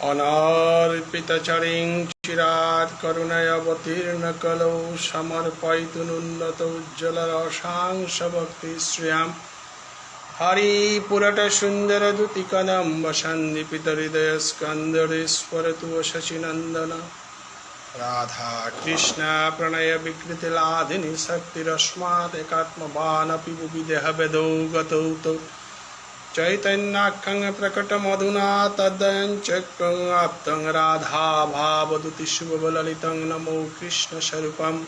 अनर्पितचरिं चिरात् करुणयावतीर्ण कलौ समर्पयितुनुन्नतोज्ज्वलरसांशभक्तिश्रियां हरिपुरटसुन्दरदुतिकनं वसन्निपितहृदयस्कन्धरेश्वरतु शशिनन्दन राधाकृष्ण प्रणयविकृतिलादिनी शक्तिरस्मात् एकात्मवानपि बुविदेहभेदौ गतौ तौ चैतन्याख्यं प्रकटमधुना तद्दयञ्चक्रं आप्तं राधाभावदुतिशुभललितं नमो कृष्णस्वरूपम्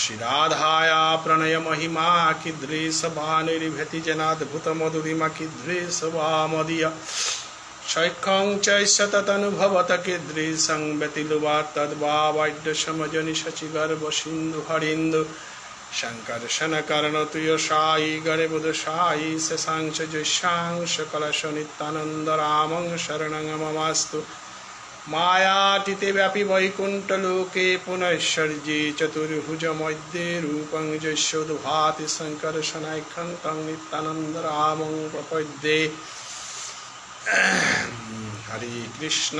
श्रीराधाया प्रणयमहिमा कीदृशवानिर्भृति जनाद्भुतमधुरिमा कीदृशवामदीय शैखं च सततनुभवत कीदृशं व्यतिलुवा तद्भावाढ्यसमजनिशचिगर्भसिन्धुहरिन्दु शंकर्षण कर्ण तुय साई गणेबुध साई शशांश जशांश कलश नित्यानंद रामं शरणं ममास्तु मायातीते व्यापी वैकुंठलोके पुनश्चर्ये चतुर्भुज मध्ये रूपं जस्योद्भाति शंकर्षणाख्यं तं नित्यानंद रामं प्रपद्ये हरे कृष्ण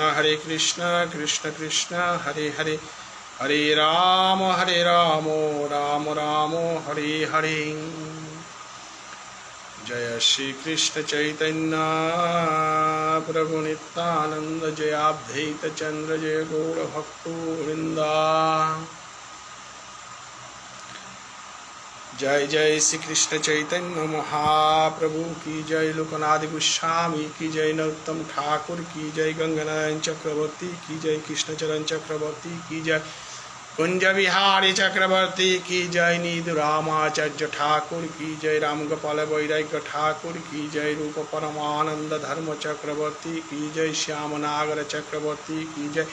कृष्ण कृष्ण हरे हरे हरे राम राम राम हरे हरे। जय श्री कृष्ण चैतन्य प्रभु नित्यानंद जय अद्वैत चंद्र जय गौर भक्तवृंद। जय जय श्री कृष्ण चैतन्य महाप्रभु की जय। लोकनाथ गोस्वामी की जय। नरोत्तम ठाकुर की जय। गंगानारायण चक्रवर्ती की जय। कृष्णचरण चक्रवर्ती की जय। कुंज बिहारी चक्रवर्ती की जय। नीदु रामाचार्य ठाकुर की जय। राम गोपाल वैराग्य ठाकुर की जय। रूप परमानंद धर्म चक्रवर्ती की जय। श्याम नागर चक्रवर्ती की जय।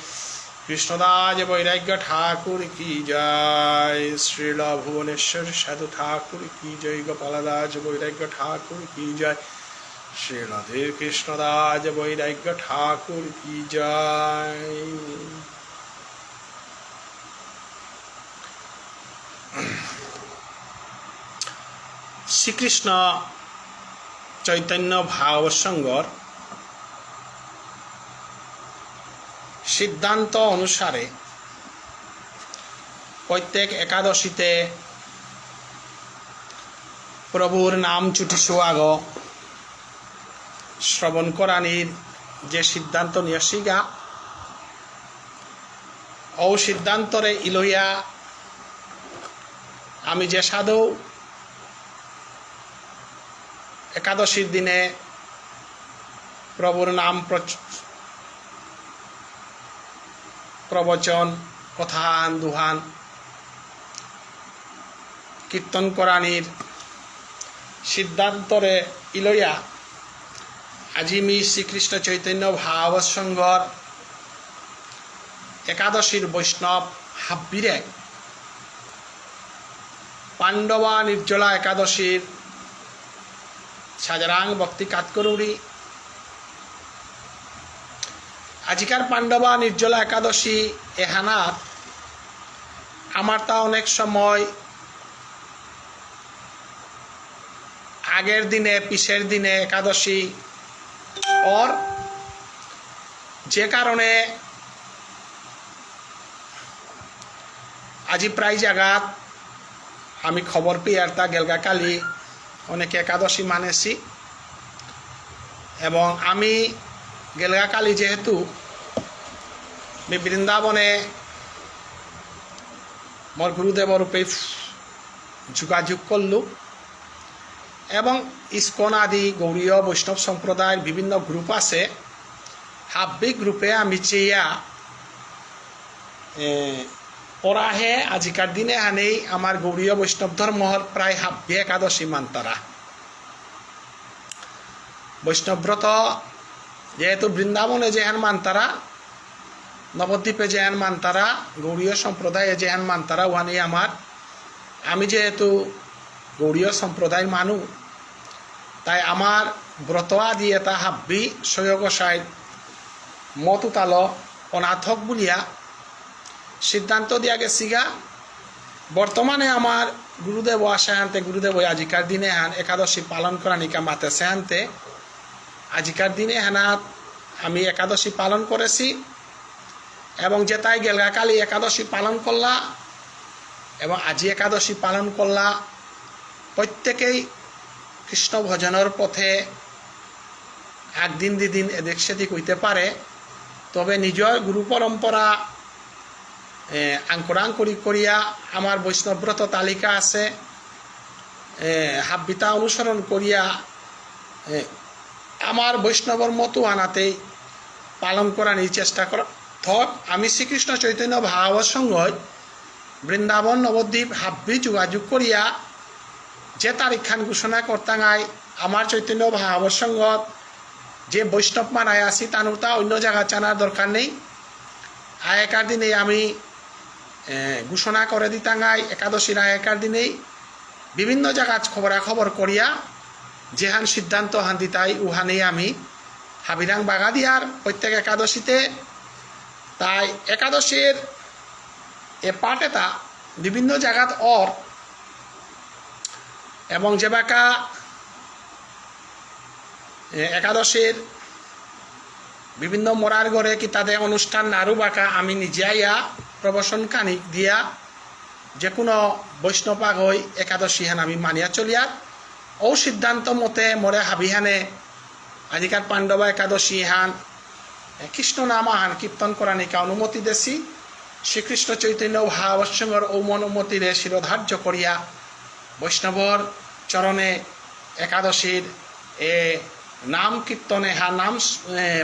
कृष्णदास वैराग्य ठाकुर की जय। श्रील भुवनेश्वर साधु ठाकुर की जय। गोपालदास वैराग्य ठाकुर की जय। श्रीलधीर कृष्णदास वैराग्य ठाकुर की जय। শ্রীকৃষ্ণ চৈতন্য ভাব সংঘর সিদ্ধান্ত অনুসারে প্রত্যেক একাদশীতে প্রভুর নাম চুটি সোয়াগ শ্রবণ করানির যে সিদ্ধান্ত নিয়েছিগা ও সিদ্ধান্তরে ইলইয়া আমি যে সাধু একাদশীর দিনে প্রভুর নাম প্রবচন কথান দুহান কীর্তন করানির সিদ্ধান্তরে ইলইয়া আজি মি শ্রীকৃষ্ণ চৈতন্য ভাব সংঘর একাদশীর বৈষ্ণব হাব্বিরে পাণ্ডবা নির্জলা একাদশীর সাজারাং ভক্তি কাতকরুড়ি আজিকার পাণ্ডবা নির্জলা একাদশী এহানাত আমার তা অনেক সময় আগের দিনে পিছের দিনে একাদশী और যে কারণে আজি প্রায় জায়গাত আমি খবর পেয়ে আর তা গেলগা কালি অনেকে একাদশী মানেছি এবং আমি গেলগা কালি যেহেতু বৃন্দাবনে মোর গুরুদেবর রূপে যোগাযোগ করলু এবং ইস্কন আদি গৌরীয় বৈষ্ণব সম্প্রদায়ের বিভিন্ন গ্রুপ আছে হাব্বিক গ্রুপে আমি চেয়া পরাহে আজিকার দিনে আনেই আমার গৌরীয় বৈষ্ণব ধর্মর প্রায় হাব্বি একাদশী মানতারা বৈষ্ণব্রত যেহেতু বৃন্দাবনে যেহেন মানতারা নবদ্বীপে যেহেন মানতারা গৌরীয় সম্প্রদায়ে যেহেন মানতারা ওখানে আমার আমি যেহেতু গৌরীয় সম্প্রদায় মানু তাই আমার ব্রত আদি এটা হাব্বি সয়গসাই মতুতাল অনাথক বলিয়া সিদ্ধান্ত দিয়া গেছিগা বর্তমানে আমার গুরুদেব আসে আনতে গুরুদেব আজিকার দিনে হান একাদশী পালন করা নিকা মাতেছে আনতে আজিকার দিনে হানাত আমি একাদশী পালন করেছি এবং যেটাই গেলগা কালী একাদশী পালন করলা এবং আজি একাদশী পালন করলা প্রত্যেকেই কৃষ্ণ ভজনের পথে একদিন দুদিন এদিক সেদিক হইতে পারে, তবে নিজের গুরু পরম্পরা আঙ্কুরাং করিয়া আমার বৈষ্ণব্রত তালিকা আছে, হাব্বিতা অনুসরণ করিয়া আমার বৈষ্ণবর মতো আনাতেই পালন করার চেষ্টা করা। থক আমি শ্রীকৃষ্ণ চৈতন্য ভাগবত সঙ্গ বৃন্দাবন নবদ্বীপ হাব্বি যোগাযোগ করিয়া যে তারিখখান ঘোষণা করতাঙাই আমার চৈতন্য ভাগবত সঙ্গত যে বৈষ্ণব মানায় আছি তানুতা অন্য জায়গা জানার দরকার নেই। আগেকার দিনে আমি ঘোষণা করে দিতাঙাই একাদশীর আগেকার দিনেই বিভিন্ন জায়গা খবরাখবর করিয়া যেহান সিদ্ধান্ত হান দিতাই উহানেই আমি হাবিরাং বাগা দিয়ার প্রত্যেক একাদশীতে। তাই একাদশীর এ পাঠ এটা বিভিন্ন জায়গাত এবং যে বাঁকা একাদশীর বিভিন্ন মোরার ঘরে কি তাদের অনুষ্ঠান নারু বাঁকা আমি নিজে আইয়া প্রবচন কানিক দিয়া যে কোনো বৈষ্ণবাগ হই একাদশী হান আমি মানিয়া চলিয়ার ও সিদ্ধান্ত মতে মরে হাবিহানে আজিকার পাণ্ডবা একাদশী হান কৃষ্ণ নাম হান কীর্তন করা নিকা অনুমতি দেছি। শ্রীকৃষ্ণ চৈতন্য ভাবসঙ্গর ও অনুমতিরে শিরোধার্য করিয়া বৈষ্ণবর চরণে একাদশীর নাম কীর্তনে হা নাম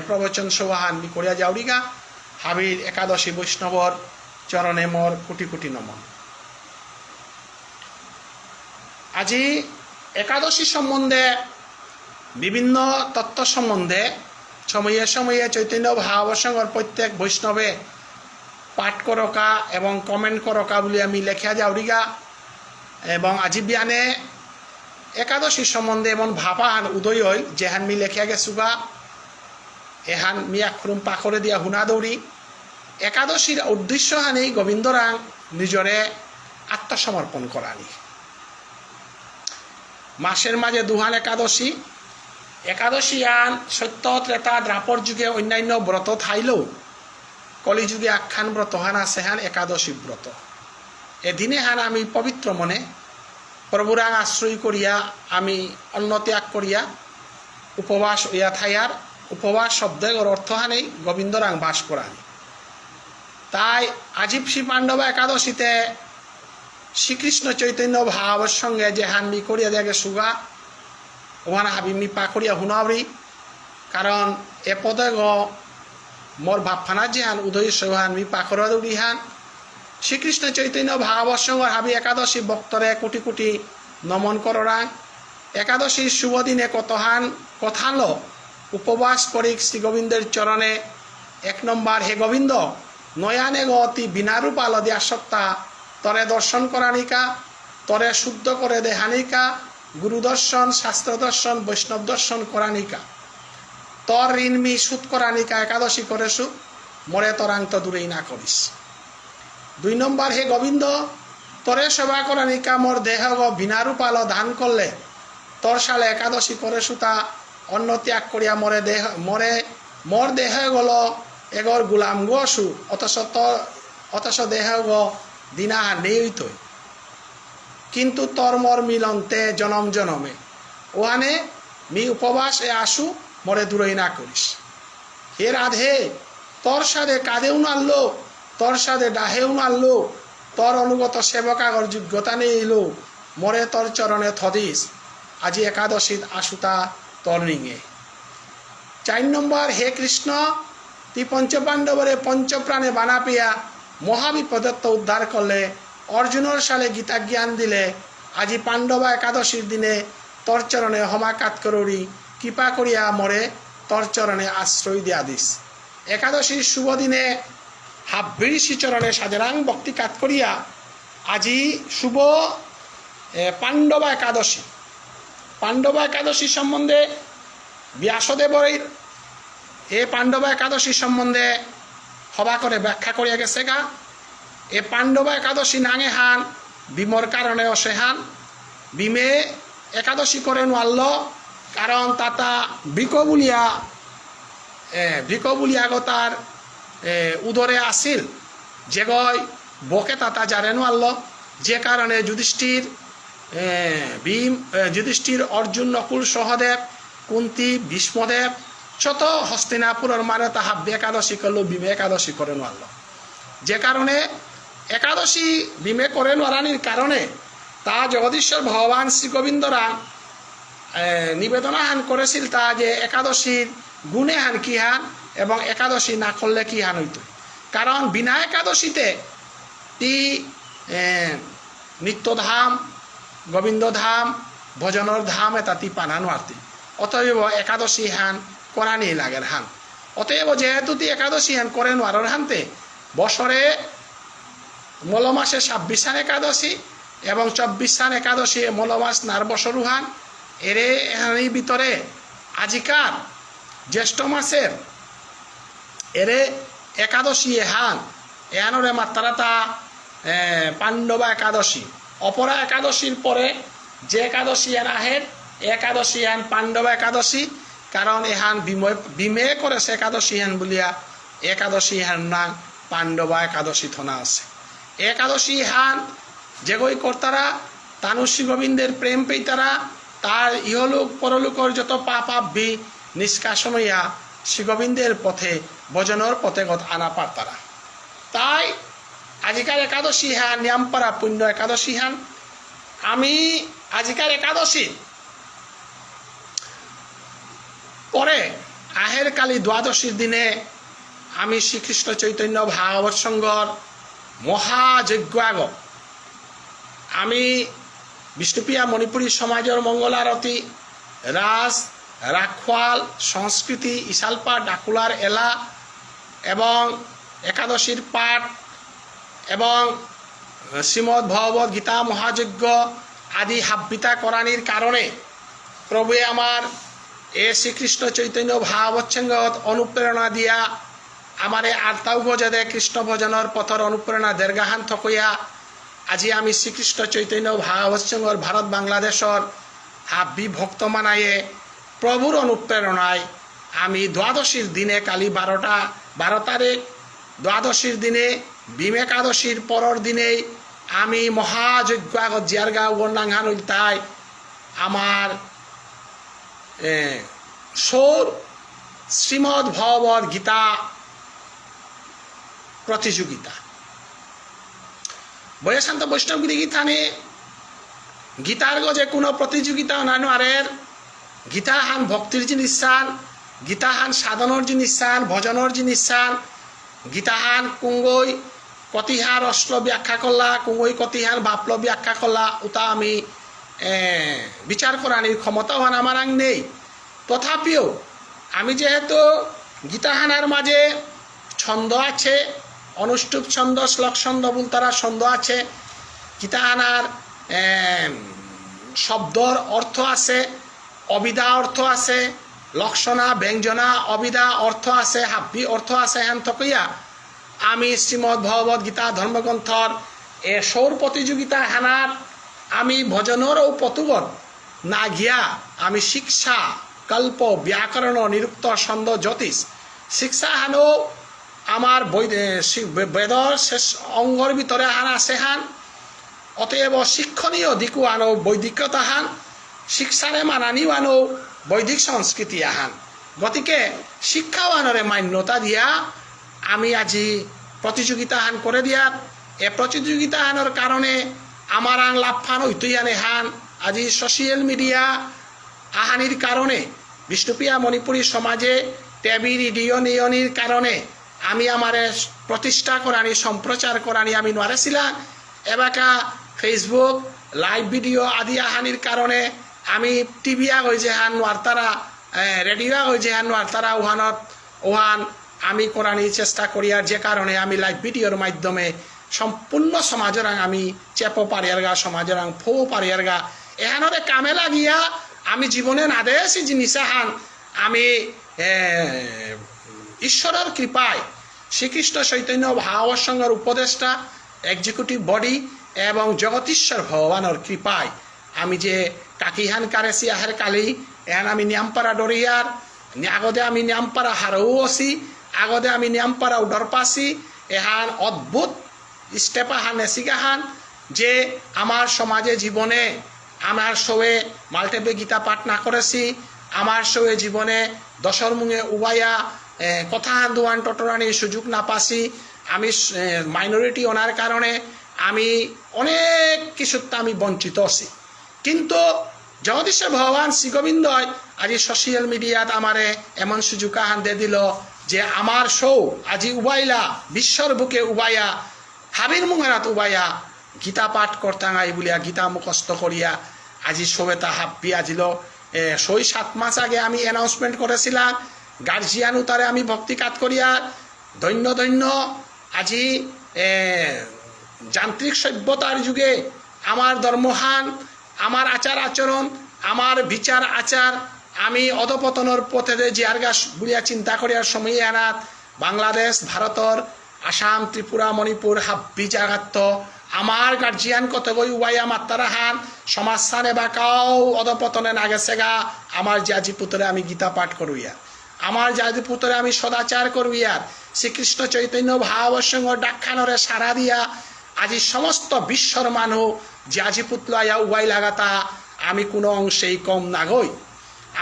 প্রবচন সভাহান করিয়া যাওরিগা হাবির একাদশী বৈষ্ণবর চরণে মোর কোটি কোটি নমন। আজি একাদশী সম্বন্ধে বিভিন্ন তত্ত্ব সম্বন্ধে সময়ে সময়ে চৈতন্য ভাগবত প্রত্যেক বৈষ্ণবে পাঠ করকা এবং কমেন্ট করকা বলে আমি লেখা যাওরিগা এবং আজি বিয়ানে একাদশী সম্বন্ধে এমন ভাবাহান উদয় হইল যেহান মি লেখা গেছুগা এহান মি আখরুম পাখরে দিয়া হুনা দৌড়ি। একাদশীর উদ্দেশ্য হানি গোবিন্দরাং নিজরে আত্মসমর্পণ করানি। মাসের মাঝে দুহান একাদশী একাদশী আন সত্য ত্রেতা দ্রাপর যুগে অন্যান্য ব্রত থাইলেও কলিযুগে আখ্যান ব্রত হান আছে হান একাদশী ব্রত। এদিনে হান আমি পবিত্র মনে প্রভুরাং আশ্রয় করিয়া আমি অন্ন ত্যাগ করিয়া উপবাস হইয়া থাইয়ার উপবাস শব্দের অর্থ হানেই গোবিন্দরাং বাস করানি। তাই আজিব শ্রী পাণ্ডবা একাদশীতে শ্রীকৃষ্ণ চৈতন্য ভাগবত সঙ্গে যে হান মি করিয়া দেখে সুগা ওহান হাবি মি পা করিয়া হুনাবরি, কারণ এ পদে মোর ভাবফানা যে হান উদয় সহান মি পা করা দৌড়ি হান শ্রীকৃষ্ণ চৈতন্য ভাগবত সঙ্গ হাবি একাদশী ভক্তরে কোটি কোটি নমন কররাং। একাদশীর শুভ দিনে কতহান কথালো উপবাস করি শ্রী গোবিন্দের চরণে। এক নম্বর, হে গোবিন্দ নয়ানে গতি বিনারূপ আলদি আসক্তা তরে দর্শন করানিকা, তরে শুদ্ধ করে দেহানিকা, গুরু দর্শন শাস্ত্র দর্শন বৈষ্ণব দর্শন করানিকা, তর ঋণ মি সুদ করানিকা একাদশী করেছু মরে তরান্ত দূরেই না করিস। দুই নম্বর, হে গোবিন্দ তরে সেবা করানিকা মোর দেহ বিনারূপ আলো দান করলে তোর সালে একাদশী করেছু তা অন্ন ত্যাগ করিয়া মোর দেহ গল এগর গুলাম গসু অথচ দেহ গ দিনা নেই হইতই, কিন্তু তোর মোর মিলনতে জনম জনমে ওহানে মি উপবাস এ আসু মরে দূরই না করিস। হে রাধে তোর সাথে কাঁদেও নাড়লো তোর সাথে ডাহেও নাড়লো তোর অনুগত সেবকাগর যোগ্যতা নেই এলো মরে তোর চরণে থদিস আজি একাদশী আসুতা তোর নিঙে। 4 নম্বর, হে কৃষ্ণ তুই পঞ্চপাণ্ডবরে পঞ্চপ্রাণে বানা পেয়া মহাবিপদত্ব উদ্ধার করলে অর্জুনের সালে গীতা জ্ঞান দিলে আজি পাণ্ডবা একাদশীর দিনে তোর চরণে হমাকাত করি কৃপা করিয়া মরে তোর চরণে আশ্রয় দিয়া দিস। একাদশীর শুভ দিনে হাব্বির শ্রীচরণে সাজরাং ভক্তি কাত করিয়া আজি শুভ পাণ্ডবা একাদশী। পাণ্ডবা একাদশী সম্বন্ধে ব্যাসদেবর এ পাণ্ডবা একাদশী সম্বন্ধে সভা করে ব্যাখ্যা করিয়া গেছে গা। এ পাণ্ডবা একাদশী নাঙে হান বিমর কারণে অসে হান বিমে একাদশী করে নারল, কারণ তাতা বিক বলিয়া ভিক বুলি আগতার উদরে আসিল যেগয় বকে তাতা জারে নোয়াল্ল যে কারণে যুধিষ্ঠির অর্জুন নকুল সহদেব কুন্তি ভীষ্মদেব যত হস্তিনাপুরের মানে তাহা একাদশী করলো ভীমে একাদশী করে নোয়াল্ল যে কারণে একাদশী ভীমে করে নোয়ারানির কারণে তা জগদীশ্বর ভগবান শ্রীগোবিন্দরা নিবেদনা হান করেছিল তা যে একাদশীর গুণে হান কি হান এবং একাদশী না করলে কি হান হইত কারণ বিনা একাদশীতে তি নিত্যধাম গোবিন্দধাম ভজনের ধাম এটা তি পানানো আরতি অতএব একাদশী হান করানি লাগের হান অতএব যেহেতু তি একাদশী হান করেন আরর হানতে বছরে মলমাসে 26 হান একাদশী এবং 24 হান একাদশী মলমাস নার বছর হান এরে এই ভিতরে আজিকার জ্যেষ্ঠ মাসের এরে একাদশী হান এহানরে মাত্রাটা পাণ্ডবা একাদশী অপরা একাদশীর পরে যে একাদশী এন আহের একাদশী হান পাণ্ডবা একাদশী কারণ এহান ভীমে করেছে একাদশী হান বলিয়া একাদশী হান না পাণ্ডবা একাদশী থনা আছে একাদশী হান যেগই কর্তারা তানু শ্রী গোবিন্দের প্রেম পেইতারা তার ইহলোক পরলোকর যত পাপ আব্বি নিষ্কাশন হইয়া শ্রী গোবিন্দের পথে ভজনের পথে আনা পারতারা তাই আজিকার একাদশী হান নিয়ামপাড়া পুণ্য একাদশী হান আমি আজিকার একাদশী পরে আহের কালী দ্বাদশীর দিনে আমি শ্রীকৃষ্ণ চৈতন্য ভাগবত সংঘর মহাযজ্ঞ আগ আমি বিষ্ণুপ্রিয়া মণিপুরী সমাজের মঙ্গল আরতি রাজ রাখওয়াল সংস্কৃতি ইশালপা ডাকুলার এলা এবং একাদশীর পাঠ এবং শ্রীমদ্ ভগবত গীতা মহাযজ্ঞ আদি হাব্বিতা করানির কারণে প্রভু আমার এ শ্রীকৃষ্ণ চৈতন্য ভাগবত সংঘত অনুপ্রেরণা দিয়া আমারে আর্তাও ভজে কৃষ্ণ ভজনের পথর অনুপ্রেরণা দেড়গাহান থকইয়া আজি আমি শ্রীকৃষ্ণ চৈতন্য ভাগবত সংঘর ভারত বাংলাদেশর হাব্বি ভক্ত মানায়ে প্রভুর অনুপ্রেরণায় আমি দ্বাদশীর দিনে কালি 12 তারিখ দ্বাদশীর দিনে ভীম একাদশীর পরের দিনেই আমি মহাযজ্ঞ আগত জিয়ারগাঁও গন্ডাংহান উল্টাই আমার সৌর শ্রীমদ্ ভগবত গীতা প্রতিযোগিতা বয়সান্ত বৈষ্ণবগিরি গীতানে গীতার যে কোনো প্রতিযোগিতা অন্যান্য আরের গীতা হান ভক্তির জিনিস চান গীতা হান সাধনের জিনিস চান ভজনের জিনিস চান গীতা হান কুঙ্গই কতিহার অশ্ল ব্যাখ্যা করলা কুঙ্গই কতিহার বাপল ব্যাখ্যা করলা ওটা আমি বিচার করানির ক্ষমতা হান আমার আং নেই তথাপিও আমি যেহেতু গীতা হানার মাঝে ছন্দ আছে অনুষ্টুপ ছন্দ শ্লোক ছন্দ বুলতারা ছন্দ আছে গীতা হানার শব্দর অর্থ আছে অবিদা অর্থ আছে লক্ষণা ব্যঞ্জনা অবিদা অর্থ আছে হাব্বি অর্থ আছে হেন থকইয়া আমি শ্রীমদ্ ভগবত গীতা ধর্মগ্রন্থর এ সৌর প্রতিযোগিতা হানার আমি ভজনের ও পতুবত না গিয়া আমি শিক্ষা কল্প ব্যাকরণ নিরুক্ত ছন্দ জ্যোতিষ শিক্ষা হানো আমার বেদর শেষ অঙ্গর ভিতরে হান আছে হান অতএব শিক্ষণীয় দিকু আনো বৈদিকতা হান শিক্ষারে মানানিও আনো বৈদিক সংস্কৃতি আহান গতিকে শিক্ষাও আনরে মান্যতা দিয়া আমি আজি প্রতিযোগিতা হান করে দিয়ার এ প্রতিযোগিতা হানোর কারণে আমার আং লাভফান হইতই আনে হান আজি সোশিয়াল মিডিয়া আহানির কারণে বিষ্ণুপ্রিয়া মণিপুরী সমাজে টেবি রেডিও নিয়নির কারণে আমি আমারে প্রতিষ্ঠা করানি সম্প্রচার করানি আমি নোৱাৰেছিলাম এবাকা ফেসবুক লাইভ ভিডিও আদি আহানির কারণে আমি টিভি হয়ে যে হান নোয়ারতারা রেডিও হয়ে যে হান নোয়ারতারা ওহান আমি করানি চেষ্টা করিয়ার যে কারণে আমি লাইভ ভিডিওর মাধ্যমে সম্পূর্ণ সমাজের আমি চেপ পারিয়ারগা সমাজের ফো পারিয়ারগা এহানরে কামে লাগিয়া আমি জীবনে নাদেছি জিনিস হান আমি ঈশ্বরের কৃপায় শ্রীকৃষ্ণ চৈতন্য ভাগবত সংঘের উপদেষ্টা এক্সিকিউটিভ বডি এবং জগতীশ্বর ভগবানের কৃপায় আমি যে কাকিহান কারেছি আহের কালি এহান আমি নিয়ামপাড়া ডরিয়ার আগতে আমি নিয়ামপাৰা হাৰও আছি আগতে আমি নিয়ামপাৰা উদৰ পাছি এহান অদ্ভুত স্টেপ আহান নেচিকাহান যে আমার সমাজে জীবনে আমার সবে মাল্টেপে গীতা পাঠ না করেছি আমার সবে জীবনে দশর মুঙে উবাইয়া কথা দোয়ান টটরানির সুযোগ না পাছি আমি মাইনরিটি ওনার কারণে আমি অনেক কিছুতে আমি বঞ্চিত আছি কিন্তু জগদীশ্বর ভগবান শ্রীগোবিন্দই আজি সোশিয়াল মিডিয়াত আমারে এমন সুযোগ আহান দিয়ে দিল যে আমার শো আজি উবাইলা বিশ্বর বুকে উবাইয়া হাবির মুঙেরাত উবাইয়া গীতা পাঠ করতাঙাই বলিয়া গীতা মুখস্থ করিয়া আজি সবেতা হাব্বি আজিল ৬-৭ মাস আগে আমি অ্যানাউন্সমেন্ট করেছিলাম গার্জিয়ান উতারে আমি ভক্তিকাত করিয়া ধন্য ধন্য আজি যান্ত্রিক সভ্যতার যুগে আমার ধর্মহান আমার আচার আচরণ আমার বিচার আচার আমি অধপতনের পথে জিয়ার গাছ বুলিয়া চিন্তা করিয়ার সময় আনাত বাংলাদেশ ভারতর আসাম ত্রিপুরা মণিপুর হাব্বি জাগাত আমার গার্জিয়ান কতগই উবাইয়া মাত্তারা হান সমাজস্থান এবাকাও অধপতনে না গেছে গা আমার জাজি পুতরে আমি গীতা পাঠ করুইয়া আমার জাজি পুতরে আমি সদাচার করুইয়া শ্রীকৃষ্ণ চৈতন্য ভাবসঙ্গ ডাক্খানরে সারা দিয়া আজি সমস্ত বিশ্বর মানুষ জাজি পুতলাইয়া উবাই লাগাতা আমি কোনো অংশেই কম না গই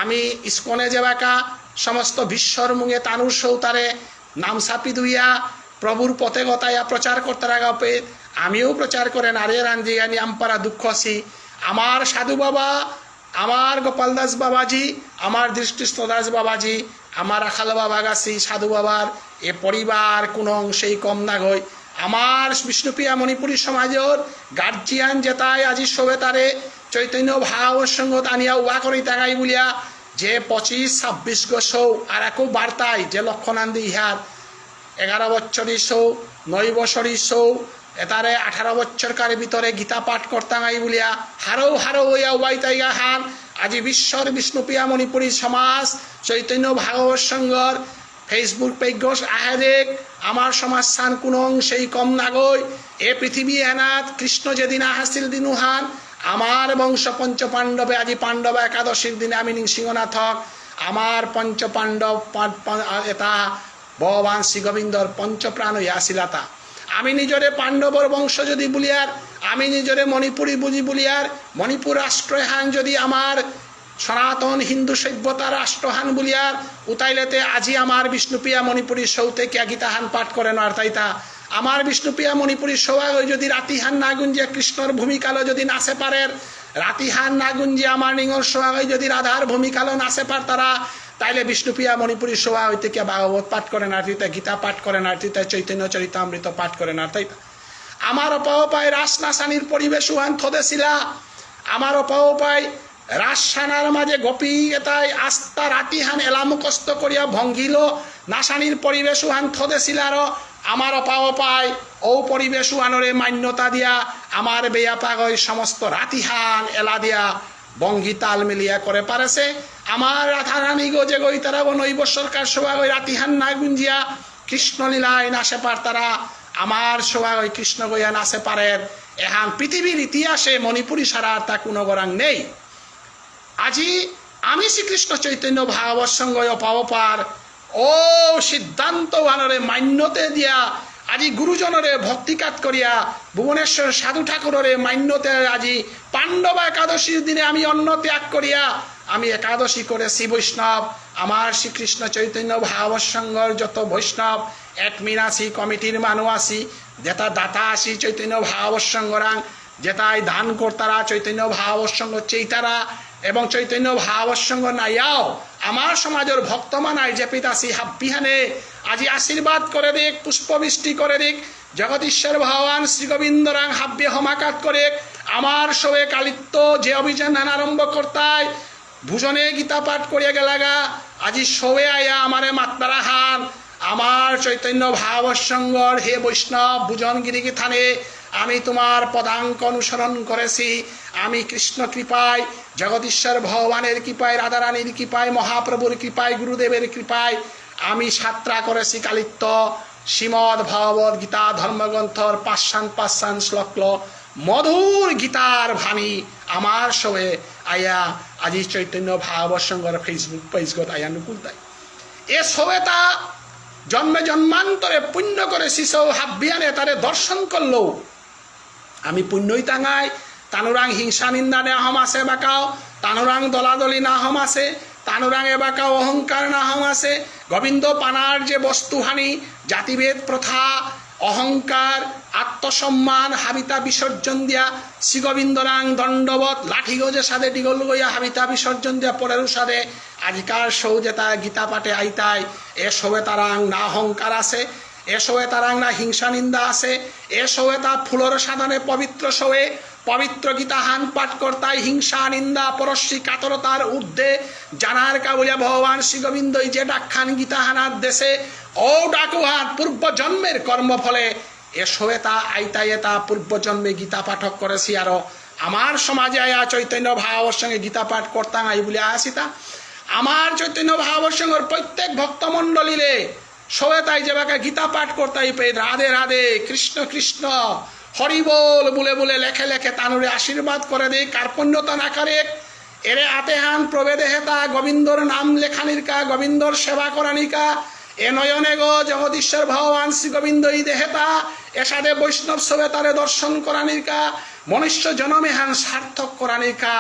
আমি ইস্কনে যেবাকা সমস্ত বিশ্বর মুঙে তানুর সৌতারে নাম ছাপি দুইয়া প্রভুর পথে গতাইয়া প্রচার করতে রাগাপে আমিও প্রচার করে নারিয়ে রাঞ্জিয়া নিয়ামপাড়া দুঃখ আছি আমার সাধু বাবা আমার গোপাল দাস বাবাজি আমার দৃষ্টিস্থ দাস বাবাজি আমার রাখাল বাবা গাছি সাধু বাবার এ পরিবার কোনো অংশেই কম না গই আমার বিষ্ণুপ্রিয়া মণিপুরী সমাজের গার্জিয়ান যেতাই আজি সবে তারে চৈতন্য ভাব সঙ্গত আনিয়া উহা করি তাগাই বলিয়া যে 25-26 গছৌ আর একো বার্তায় যে লক্ষণান্দি ইহার 11 বছরই সৌ 9 বছরই সৌ এতারে 18 বছরকার ভিতরে গীতা পাঠ করতাঙাই বলিয়া হারৌ হারৌ হইয়া উবাই তাইগা হান আজি বিশ্বর বিষ্ণুপ্রিয়া মণিপুরী সমাজ চৈতন্য ভাগবত সংঘর ফেসবুক পেজ আহেদেক আমার সমাজ স্থান কোনো অংশেই কম নাগই এ পৃথিবী এনাথ কৃষ্ণ যেদিন হাসিল দিনুহান আমার বংশ পঞ্চ পাণ্ডবে আজি পাণ্ডব একাদশীর দিনে আমি নৃসিংহনাথক আমার পঞ্চ পাণ্ডব এটা ভগবান শ্রীগোবিন্দর পঞ্চপ্রাণ হইয়া আসিলাতা আমি নিজরে পাণ্ডবর বংশ যদি বলিয়ার আমি নিজরে মণিপুরী বুঝি বলিয়ার মণিপুর রাষ্ট্রহান যদি আমার সনাতন হিন্দু সভ্যতার রাষ্ট্রহান বলিয়ার উতাইলেতে আজি আমার বিষ্ণুপ্রিয়া মণিপুরী সৌতে কিয়া গীতাহান পাঠ করেন আর তাইতা আমার বিষ্ণুপ্রিয়া মণিপুরী সৌয়াগ যদি রাতিহান না গুঞ্জিয়া কৃষ্ণর ভূমিকালো যদি নাচে পারের রাতিহান না গুঞ্জিয়া আমার নিঙর সোহাগ যদি রাধার ভূমিকালো নাচে পার তারা তাইলে বিষ্ণুপ্রিয়া মণিপুরী সোহা হইতে কে ভাগবত পাঠ করেন আর তুইতা গীতা পাঠ করেন আর তুইতা চৈতন্য চরিতামৃত পাঠ করেন আর তাই আমার অপায় রাস নাসানির পরিবেশ উহান থদেছিলা আমার অপায় রাসানার মাঝে গোপী এটাই আস্থা রাতিহান এলামুকস্ত করিয়া ভঙ্গিল নাসানির পরিবেশ উহান থদেছিলার আমার অপায় ও পরিবেশ উহানরে মান্যতা দিয়া আমার বেয়া পাগই সমস্ত রাতিহান এলা দিয়া বঙ্গি তাল মিলিয়া করে পারেছে আমার রাধারানী গো যে গই তারা নৈব সরকার সভা গই রাতিহান না গুঞ্জিয়া কৃষ্ণ লীলায় নাচে পার তারা আমার সভা গই কৃষ্ণ গইয়া নাচে পারেন এহান পৃথিবীর ইতিহাসে মণিপুরী সারা তা কোনো গরাং নেই আজি আমি শ্রীকৃষ্ণ চৈতন্য ভাগবত সঙ্গ অপার ও সিদ্ধান্ত ভানরে মান্যতে দিয়া আজি গুরুজনরে ভক্তিকাত করিয়া ভুবনেশ্বর সাধু ঠাকুররে মান্যতে আজি পাণ্ডব একাদশীর দিনে আমি অন্ন ত্যাগ করিয়া আমি একাদশী করেছি বৈষ্ণব আমার শ্রীকৃষ্ণ চৈতন্য ভাগবত সঙ্গর যত বৈষ্ণব অ্যাডমিন আছি কমিটির মানুষ আছি যেটা দাতা আছি চৈতন্য ভাগবত সঙ্গরাং যেটাই দান কর্তারা চৈতন্য ভাগবত সঙ্গ চেইতারা এবং চৈতন্য ভাগবত সঙ্গ নাইয়াও আমার সমাজের ভক্তমানাই যে পিতাসি হাব্বিহানে আজি আশীর্বাদ করে দিক পুষ্পবৃষ্টি করে দিক জগদীশ্বর ভগবান শ্রীগোবিন্দরাং হাব্বে হমাকাত করে আমার সবে কালিত্য যে অভিযান আরম্ভ করতাই ভুজনে গীতা পাঠ করিয়া গেলাগা আজি সবে আয়া আমারে মাত্তারা হান আমার চৈতন্য ভাগবত সঙ্গর হে বৈষ্ণব ভুজনগিরি থানে আমি তোমার পদাঙ্ক অনুসরণ করেছি আমি কৃষ্ণ কৃপায় জগদীশ্বর ভগবানের কৃপায় রাধারানীর কৃপায় মহাপ্রভুর কৃপায় গুরুদেবের কৃপায় আমি সাত্রা করেছি কালিত্য শ্রীমদ্ ভগবত গীতা ধর্মগ্রন্থর পাঁচশান শ্লোক মধুর গীতার ভানি আমার সবে আয়া আজি চৈতন্য ভাগবত সংঘর ফেসবুক পেজগত আয়ানুকূল তাই এ সবেতা জন্মে জন্মান্তরে পুণ্য করে শিশু হাব্বিয়ানে তারে দর্শন করলো আমি পুণ্যই টাঙাই তানুরাং হিংসা নিন্দা না হম আছে বাকাও তানুরাং দলাদলি না হম আছে তানুরাং এবাকাও অহংকার না হম আছে গোবিন্দ পানার যে বস্তুহানি জাতিভেদ প্রথা অহংকার আত্মসম্মান হাবিতা বিসর্জন দিয়া শ্রী গোবিন্দরাং দণ্ডবত লাঠি গজে সাদে ডিগল গইয়া হাবিতা বিসর্জন দিয়া পরের সাদে আজকার সৌজেতা গীতা পাঠে আইতাই এ সবে তারাং না অহংকার আছে এ সবে তারাং না হিংসা নিন্দা আছে এ সবে তা ফুলর সাধনে পবিত্র সবে পবিত্র গীতা হান পাঠ কর্তাই হিংসা নিন্দা পরশ্রী কাতরতার ঊর্ধ্বে জানার কাবুলিয়া ভগবান শ্রী গোবিন্দই যে ডাকখান গীতা হানার দেশে ও ডাকুহাত পূর্ব জন্মের কর্মফলে এ সবেতা আইতাই তা পূর্ব জন্মে গীতা পাঠক করেছি আরো আমার সমাজে আয়া চৈতন্য ভাগবত সঙ্গে গীতা পাঠ করতাম আই বলে আসিতা আমার চৈতন্য ভাগবত সঙ্গের প্রত্যেক ভক্তমণ্ডলীরে সবেতাই যে বাকা গীতা পাঠ করতাই পেয়ে রাধে রাধে কৃষ্ণ কৃষ্ণ হরিবোল বলে বলে লেখে লেখে তানুরে আশীর্বাদ করে দে কার্পণ্যতা না করে এরে আতেহান প্রবেদে হেতা গোবিন্দর নাম লেখানিকা গোবিন্দর সেবা করানিকা এ নয়নে গো জগদীশ্বর ভগবান শ্রী গোবিন্দই দেহেতা এসাদে বৈষ্ণব সবে তারে দর্শন করানিকা মনুষ্য জনমে হান সার্থক করানিকা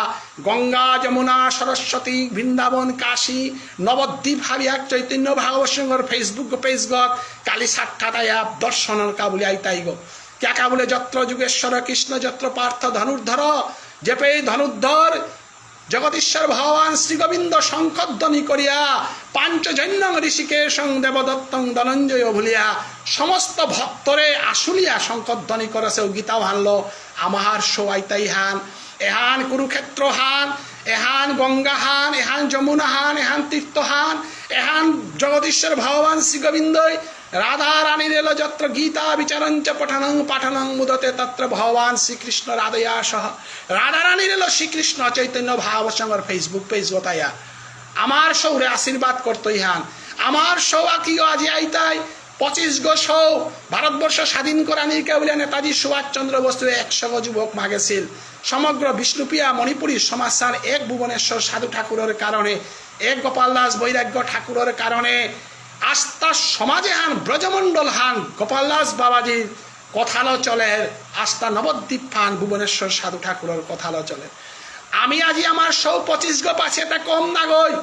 গঙ্গা যমুনা সরস্বতী বৃন্দাবন কাশী নবদ্বীপ হাবিয়াক চৈতন্য ভাগবত সংঘর ফেসবুক পেজগত কালী সাক্ষাৎ দর্শনের কাবুলি আইতাই গো ক্যাকা বলে যত্র যুগেশ্বর কৃষ্ণ যত্র পার্থ ধনুর্ধর যে পেয়ে ধনুর্ধর জগদীশ্বর ভগবান শ্রী গোবিন্দ শঙ্খধ্বনি করিয়া পাঞ্চজন্য ঋষিকেশ দেবদত্তং ধনঞ্জয় ভুলিয়া সমস্ত ভক্তরে আসুলিয়া শঙ্খধ্বনি করেছে গীতাও হানলো আমার সোয়াইতাই হান এহান কুরুক্ষেত্র হান এহান গঙ্গা হান এহান যমুনা হান এহান তীর্থ হান এহান জগদীশ্বর ভগবান শ্রী গোবিন্দই রাধা রানীর এলো যত্র গীতা বিচারঞ্চ পঠনং পাঠনং মুদতে তত্র ভগবান শ্রীকৃষ্ণ রাধয়া সহ রাধা রানীর এলো শ্রীকৃষ্ণ চৈতন্য ভাগবত সংঘর ফেসবুক পেজ বতাইয়া আমার সৌরে আশীর্বাদ করতই হান আমার সৌ আকিও আজি আইতাই 25 গো সৌ ভারতবর্ষ স্বাধীন করানির কেবলিয়া নেতাজি সুভাষচন্দ্র বসু 100 গো যুবক মাগেছিল সমগ্র বিষ্ণুপ্রিয়া মণিপুরী সমাজসার এক ভুবনেশ্বর সাধু ঠাকুরের কারণে এক গোপাল দাস বৈরাগ্য ঠাকুরের কারণে আস্থা সমাজে হান ব্রজমণ্ডল হান গোপাল দাস বাবাজির কথালো চলে আস্থা নবদ্বীপ হান ভুবনেশ্বর সাধু ঠাকুরের কথালো চলে আমি আজি আমার সৌ 25 গো পাছে এটা কম না গই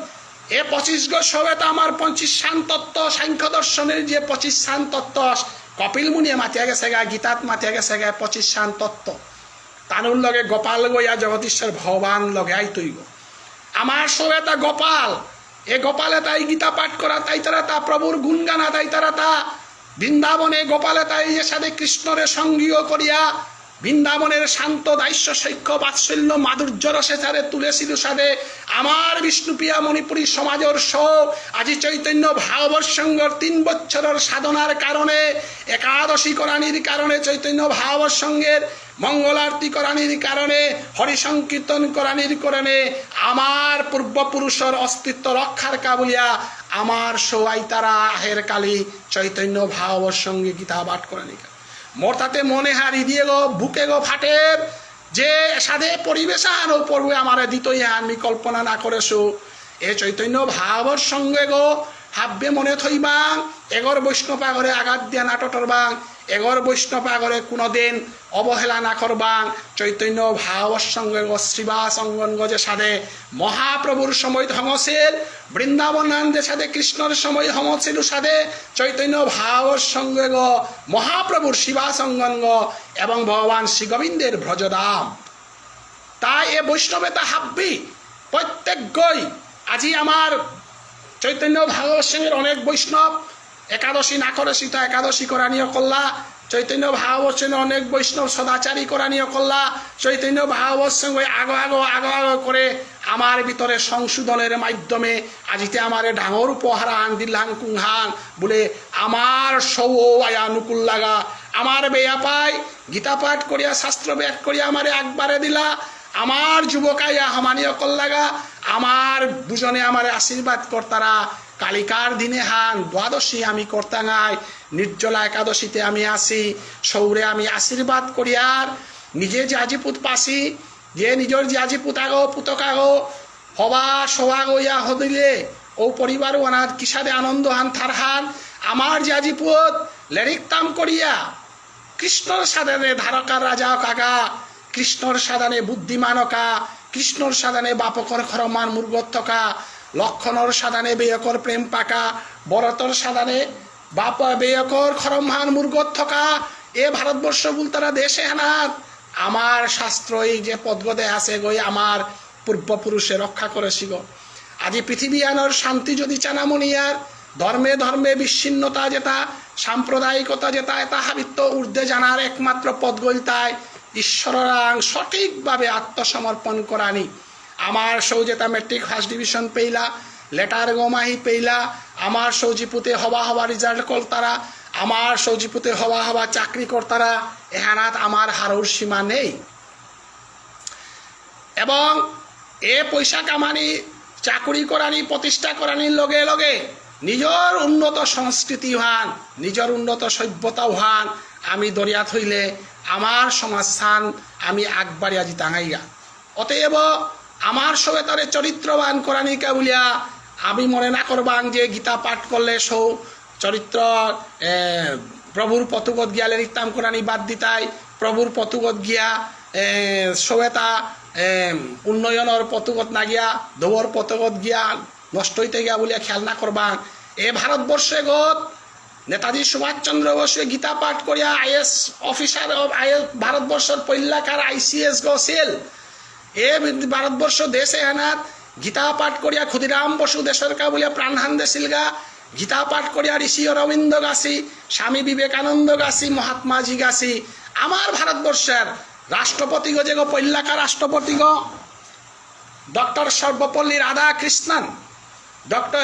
এ 25 গো সবে তো আমার 25 শান তত্ত্ব সাংখ্য দর্শনের যে 25 শান তত্ত্ব কপিল মুনিয়ে মাতিয়া গেছে গা গীতাত মাতিয়া গেছে গা 25 শান তত্ত্ব তানুর লগে গোপাল গইয়া জগদীশ্বর ভগবান লগে আইতই গো আমার সবে তা গোপাল এ গোপালে তাই গীতা পাঠ করা তাই তারা তা প্রভুর গুণ গানা তাই তারা তা বৃন্দাবনে গোপালে তাই যে সাথে কৃষ্ণরে সঙ্গীয় করিয়া বৃন্দাবনের শান্ত দাস্য সৈক্য বাৎসল্য মাধুর্য রসে সারে তুলেছিল সাথে আমার বিষ্ণুপ্রিয়া মণিপুরী সমাজের সৌ আজি চৈতন্য ভাগবত সংঘর 3 বছরের সাধনার কারণে একাদশী করানির কারণে চৈতন্য ভাগবত সংঘের মঙ্গল আরতি করানির কারণে হরি সংকীর্তন করানির কারণে আমার পূর্বপুরুষের অস্তিত্ব রক্ষার কাবুলিয়া আমার সৌয়াই তারা আহের কালী চৈতন্য ভাগবত সঙ্গে গীতা পাঠ করানি মোর তাতে মনে হারি দিয়ে গো বুকে গো ফাটের যে সাধে পরিবেশান ও পড়বে আমার দিতই আমি কল্পনা না করেছো এ চৈতন্য ভাগবত সঙ্গে গো হাব্বে মনে থইবাং এগর বৈষ্ণব আগরে আঘাত দিয়া নাটটরবাং এগর বৈষ্ণব আগরে কোনোদিন অবহেলা না করবাং চৈতন্য ভাগবত সঙ্গে গো শ্রীবাস অঙ্গন গজে সাধে মহাপ্রভুর সময় ধংসের বৃন্দাবন যে সাধে কৃষ্ণর সময় হমছিল সাধে চৈতন্য ভাগবত সঙ্গে গো মহাপ্রভুর শিবাস অঙ্গন গো এবং ভগবান শ্রী গোবিন্দের ব্রজধাম তাই এ বৈষ্ণবে তা হাব্বি প্রত্যেক গই আজি আমার চৈতন্য ভাগবত সঙ্গের অনেক বৈষ্ণব একাদশী না করে সীতা একাদশী করানিও করলা চৈতন্য ভাগবত সঙ্গে অনেক বৈষ্ণব সদাচারী করানিও করলা চৈতন্য ভাগবত সঙ্গে আগো করে আমার ভিতরে সংশোধনের মাধ্যমে আজিতে আমার ডাঙর উপহার আন দিল্লাং কুংহান বলে আমার সৌ আয়ানুকূল লাগা আমার বেয়া পাই গীতা পাঠ করিয়া শাস্ত্র ব্যাগ করিয়া আমারে একবারে দিলা আমার যুবকাইয়া হমানীয় কল্লাগা আমার দুজনে আমার আশীর্বাদ কর্তারা কালিকার দিনে হান দ্বাদশী আমি কর্তাঙাই নির্জলা একাদশীতে আমি আসি সৌরে আমি আশীর্বাদ করিয়ার নিজে যে আজিপুত পাসি যে নিজের যে আজিপুত আগো পুতক আগো হবা সবা গইয়া হদিলে ও পরিবার অনাথ কিসাদে আনন্দ হান থারহান আমার যে আজি পুত লেরিকতাম করিয়া কৃষ্ণর সাধনে ধারকার রাজা কাকা কৃষ্ণর সাধনে বুদ্ধিমানকা কৃষ্ণর সাধনে বাপকর খরমান মুরগত্থকা লক্ষণর সাধনে বেয়কর প্রেম পাকা বরতর সাধনে বাপ বেয়কর খরমান মুরগত্থকা এ ভারতবর্ষ বুলতারা দেশে হানাত আমার শাস্ত্র এই যে পদ্গদে আছে গই আমার পূর্বপুরুষে রক্ষা করেছি গো আজি পৃথিবী আনর শান্তি যদি চানামনিয়ার ধর্মে ধর্মে বিচ্ছিন্নতা যেটা সাম্প্রদায়িকতা যেটা এটা হাবিত্য ঊর্ধ্বে জানার একমাত্র পদ গইলতায় ঈশ্বরাং সঠিকভাবে আত্মসমর্পণ করানি আমার সৌ যেটা মেট্রিক ফার্স্ট ডিভিশন পেইলা লেটার গমাহি পেইলা আমার সৌজিপুতে হওয়া হওয়া রেজাল্ট কলতারা আমার সৌজিপুতে হওয়া হওয়া চাকরি কর্তারা এহানাত আমার হারুর সীমা নেই এবং এ পয়সা কামানি চাকরি করানি প্রতিষ্ঠা করানির লগে লগে নিজের উন্নত সংস্কৃতি হান নিজের উন্নত সভ্যতা হান আমি দরিয়াত হইলে আমার সমাজস্থান আমি আগবাড়ি আজি টাঙাইগা অতএব আমার সবে তারে চরিত্রবান করানিকা বলিয়া আমি মনে না করবাং যে গীতা পাঠ করলে সৌ চরিত্র প্রভুর পতুগত গিয়া লেরিতাম করানি বাদ দিতাই প্রভুর পতুগত গিয়া সবেতা উন্নয়নের পতুগত না গিয়া দৌর পতুগত গিয়া নষ্ট হইতে গিয়া বলিয়া খেয়াল না করবাং এ ভারতবর্ষে গত নেতাজি সুভাষচন্দ্র বসু গীতা পাঠ করিয়া আইএস অফিসার ভারতবর্ষের পৈলাকার আইসিএস গছিল এ ভারতবর্ষ দেশে আনাত গীতা পাঠ করিয়া ক্ষুদিরাম বসু দেশের কা বলিয়া প্রাণহান দেশিলগা গীতা পাঠ করিয়া ঋষি অরবিন্দ গাছি স্বামী বিবেকানন্দ গাছি মহাত্মাজি গাছি আমার ভারতবর্ষের রাষ্ট্রপতি গো যে গো পৈলাকা রাষ্ট্রপতি গো ডক্টর সর্বপল্লী রাধাকৃষ্ণন ডক্টর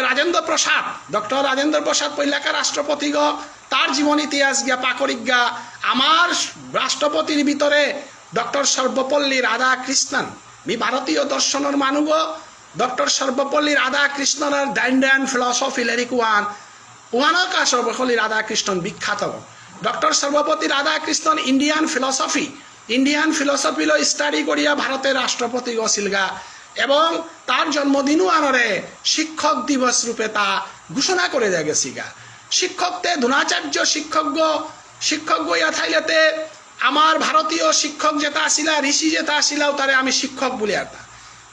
রাজেন্দ্র প্রসাদ পৈলাকা রাষ্ট্রপতি গো তার জীবন ইতিহাস গিয়া পাকরিক গা আমার রাষ্ট্রপতির ভিতরে ডক্টর সর্বপল্লী রাধাকৃষ্ণন মি ভারতীয় দর্শনের মানুষ ডক্টর সর্বপল্লী রাধাকৃষ্ণনের ডাইন্ডান ফিলসফি লেরিকুয়ান উহানকা সর্বপল্লী রাধাকৃষ্ণন বিখ্যাত doctor Sarvepalli Radhakrishnan Indian philosophy লো স্টাডি করিয়া ভারতের রাষ্ট্রপতি গছিলগা এবং তার জন্মদিনও আনরে শিক্ষক দিবস রূপে তা ঘোষণা করে দেয়া গেছিগা শিক্ষকতে ধুনাচার্য শিক্ষক গইয়া থাইলেতে আমার ভারতীয় শিক্ষক যেটা আসিলা ঋষি যেটা আসিলাও তারে আমি শিক্ষক বলি আর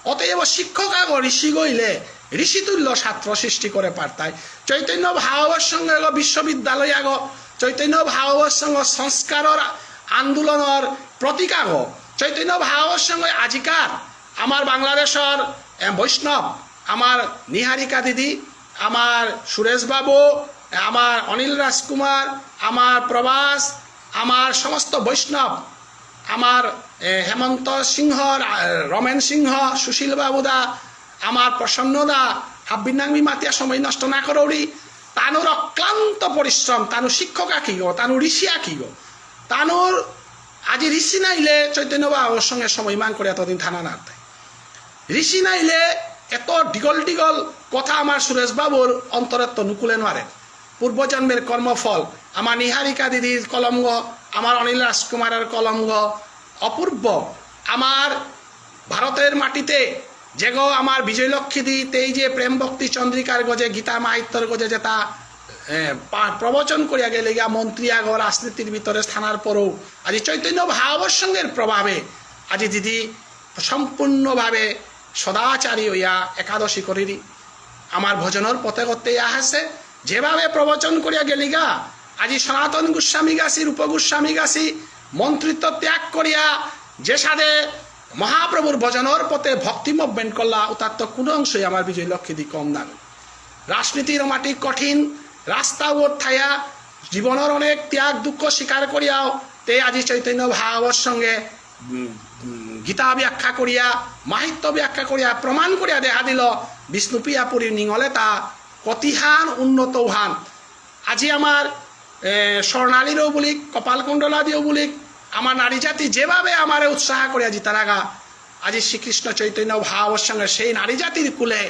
অতএব শিক্ষক আগ ঋষি গইলে ঋষিতুল্য ছাত্র সৃষ্টি করে পারতাই চৈতন্য ভাগবত সঙ্গে বিশ্ববিদ্যালয় আগ চৈতন্য ভাগবত সঙ্গে সংস্কারের আন্দোলনের প্রতীক আগ চৈতন্য ভাগবত সঙ্গে আজিকার আমার বাংলাদেশের বৈষ্ণব আমার নিহারিকা দিদি আমার সুরেশ বাবু আমার অনিল রাজকুমার আমার প্রবাস আমার সমস্ত বৈষ্ণব আমার হেমন্ত সিংহ রমেন সিংহ সুশীল বাবুদা আমার প্রসন্নদা হাব্বিনাংমি মাতিয়া সময় নষ্ট না করৌরি তানুর অক্লান্ত পরিশ্রম তানু শিক্ষক আঁকি গো তানু ঋষি আঁকি গো তানুর আজি ঋষি নাইলে চৈতন্য বাবুর সঙ্গে সময় মান করে এতদিন থানা না ঋষি নাইলে এত দীঘল কথা আমার সুরেশ বাবুর অন্তরত্ব নুকুলে নারে পূর্বজন্মের কর্মফল আমার নিহারিকা দিদির কলঙ্গ আমার অনিল রাজকুমারের কলঙ্গ অপূর্ব আমার ভারতের মাটিতে যে গো আমার বিজয়লক্ষ্মী দি এই যে প্রেম ভক্তি চন্দ্রিকার গজে গীতা মাহিত্যর গজে যেটা প্রবচন করিয়া গেলে গিয়া মন্ত্রী আগ রাজনীতির ভিতরে স্থানার পরও আজি চৈতন্য ভাবসঙ্গের প্রভাবে আজি দিদি সম্পূর্ণভাবে সদাচারী হইয়া একাদশী করিরি আমার ভজনের পথে করতে আহাসে যেভাবে প্রবচন করিয়া গেলিগা আজি সনাতন গোস্বামী গাছি রূপ গোস্বামী গাছি মন্ত্রিত্ব ত্যাগ করিয়া যে সাদে মহাপ্রভুর ভজনের পথে ভক্তি মুভমেন্ট করলা তার তো কোনো অংশই আমার বিজয় লক্ষ্মী দি কম দামি রাজনীতির মাটি কঠিন রাস্তা ওর থাইয়া জীবনের অনেক ত্যাগ দুঃখ স্বীকার করিয়াও তে আজি চৈতন্য ভাগবত সঙ্গে গীতা ব্যাখ্যা করিয়া মাহিত্য ব্যাখ্যা করিয়া প্রমাণ করিয়া দেখা দিল বিষ্ণুপ্রিয়া পুরীর নিঙলে তা কতিহান উন্নত হান আজি আমার স্বর্ণালীরও বলিক কপালকুণ্ডলা দিও বলিক আমার নারী জাতি যেভাবে আমার উৎসাহ করিয়া জিতারাগা আজি শ্রীকৃষ্ণ চৈতন্য ভাবর সঙ্গে সেই নারী জাতির কুলে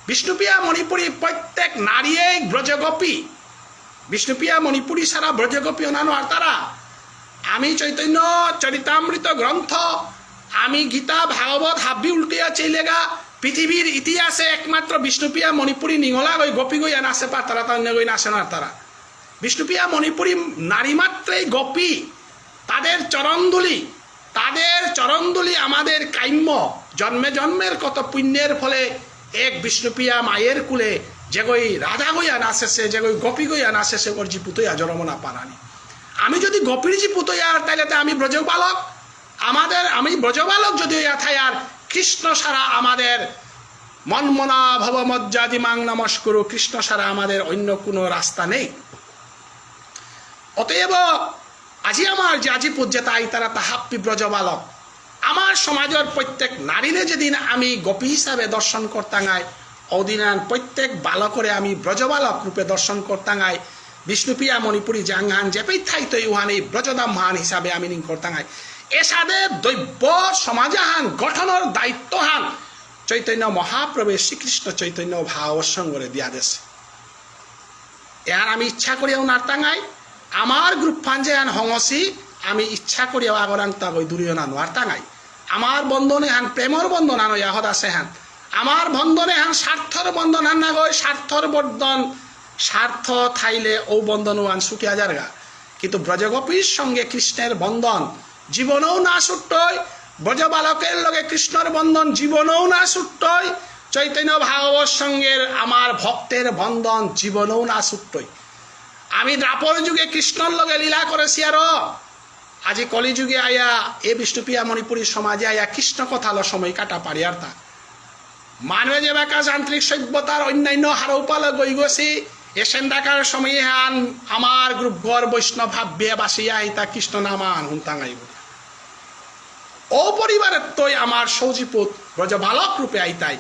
বিষ্ণুপ্রিয়া মণিপুরী প্রত্যেক নারীয়ে ব্রজগোপী বিষ্ণুপ্রিয়া মণিপুরী সারা ব্রজগোপী অনানো আর তারা আমি চৈতন্য চরিতামৃত গ্রন্থ আমি গীতা ভাগবত হাব্বি উল্টিয়া চেলেগা পৃথিবীর ইতিহাসে একমাত্র বিষ্ণুপ্রিয়া মণিপুরী নিঙলা গই গোপী গই নাচে পা তারা অন্য গই নাচে না তারা। বিষ্ণুপ্রিয়া মণিপুরী নারী মাত্রেই গোপী, তাদের চরণধুলি আমাদের কাম্য। জন্মে জন্মের কত পুণ্যের ফলে এক বিষ্ণুপ্রিয়া মায়ের কুলে যে গই রাধা গইয়া নাচেছে, যে গই গোপী গইয়া নাচেছে, ওর জি পুতইয়া জন্মনা পারানি। আমি যদি গোপীর জি পুতইয়া তাইলে আমি ব্রজবালক, আমি ব্রজবালক যদি হইয়া থাই আর কৃষ্ণ সারা আমাদের মনমনা ভব মজ্জাদিমাং নমস্কুরু, কৃষ্ণ সারা আমাদের অন্য কোনো রাস্তা নেই। অতএব আজি আমার যে আজি পূজ্যতা আই তারা তাহাপ্পি ব্রজবালক। আমার সমাজের প্রত্যেক নারীরে যেদিন আমি গোপী হিসাবে দর্শন করতাঙাই, ওদিন প্রত্যেক বালকরে আমি ব্রজবালক রূপে দর্শন করতাঙাই। বিষ্ণুপ্রিয়া মণিপুরী জাংহান যেপেই থাইতো ইউহান এই ব্রজদামহান হিসাবে আমি নিং করতাঙাই। এসাদে দৈব্য সমাজহান গঠনের দায়িত্বহান চৈতন্য মহাপ্রভু শ্রীকৃষ্ণ চৈতন্য ভাবসঙ্গরে দিয়া দেশে। এহান আমি ইচ্ছা করিয়াও নারতাঙাই। আমার গ্রুপ ফান যে হান হংসি আমি ইচ্ছা করিয়াও আগরাং তাগই দূরিও না নারতাঙাই। আমার বন্ধনে হান প্রেমর বন্ধন হান ইয়াহত আছে হান। আমার বন্ধনে হান স্বার্থর বন্ধন হান না গই, স্বার্থর বন্ধন স্বার্থ থাইলে ও বন্ধন হান সুকিয়া যারগা। কিন্তু ব্রজগোপীর সঙ্গে কৃষ্ণের বন্ধন জীবনেও না ছুট্টই, ব্রজবালকের লগে কৃষ্ণর বন্ধন জীবনেও না ছুট্টই, চৈতন্য ভাগবত সঙ্গের আমার ভক্তের বন্ধন জীবনেও না ছুট্টই। আমি দ্রাপর যুগে কৃষ্ণর লগে লীলা করেছি আরো, আজি কলি যুগে আয়া এ বিষ্ণুপ্রিয়া মণিপুরী সমাজে আয়া কৃষ্ণ কথালো সময় কাটা পারি আর তা মানুষে যে বেকা যান্ত্রিক সভ্যতার অন্যান্য হারৌপালে গই গছি এসেন ডাকার সময় হান আমার গ্রুপ ঘর বৈষ্ণব ভাব্যে বাসিয়া ইতা কৃষ্ণ নামান হুনতাঙাই বলি। ও পরিবারের তৈ আমার সৌজিপুত ব্রজবালক রূপে আইতাই।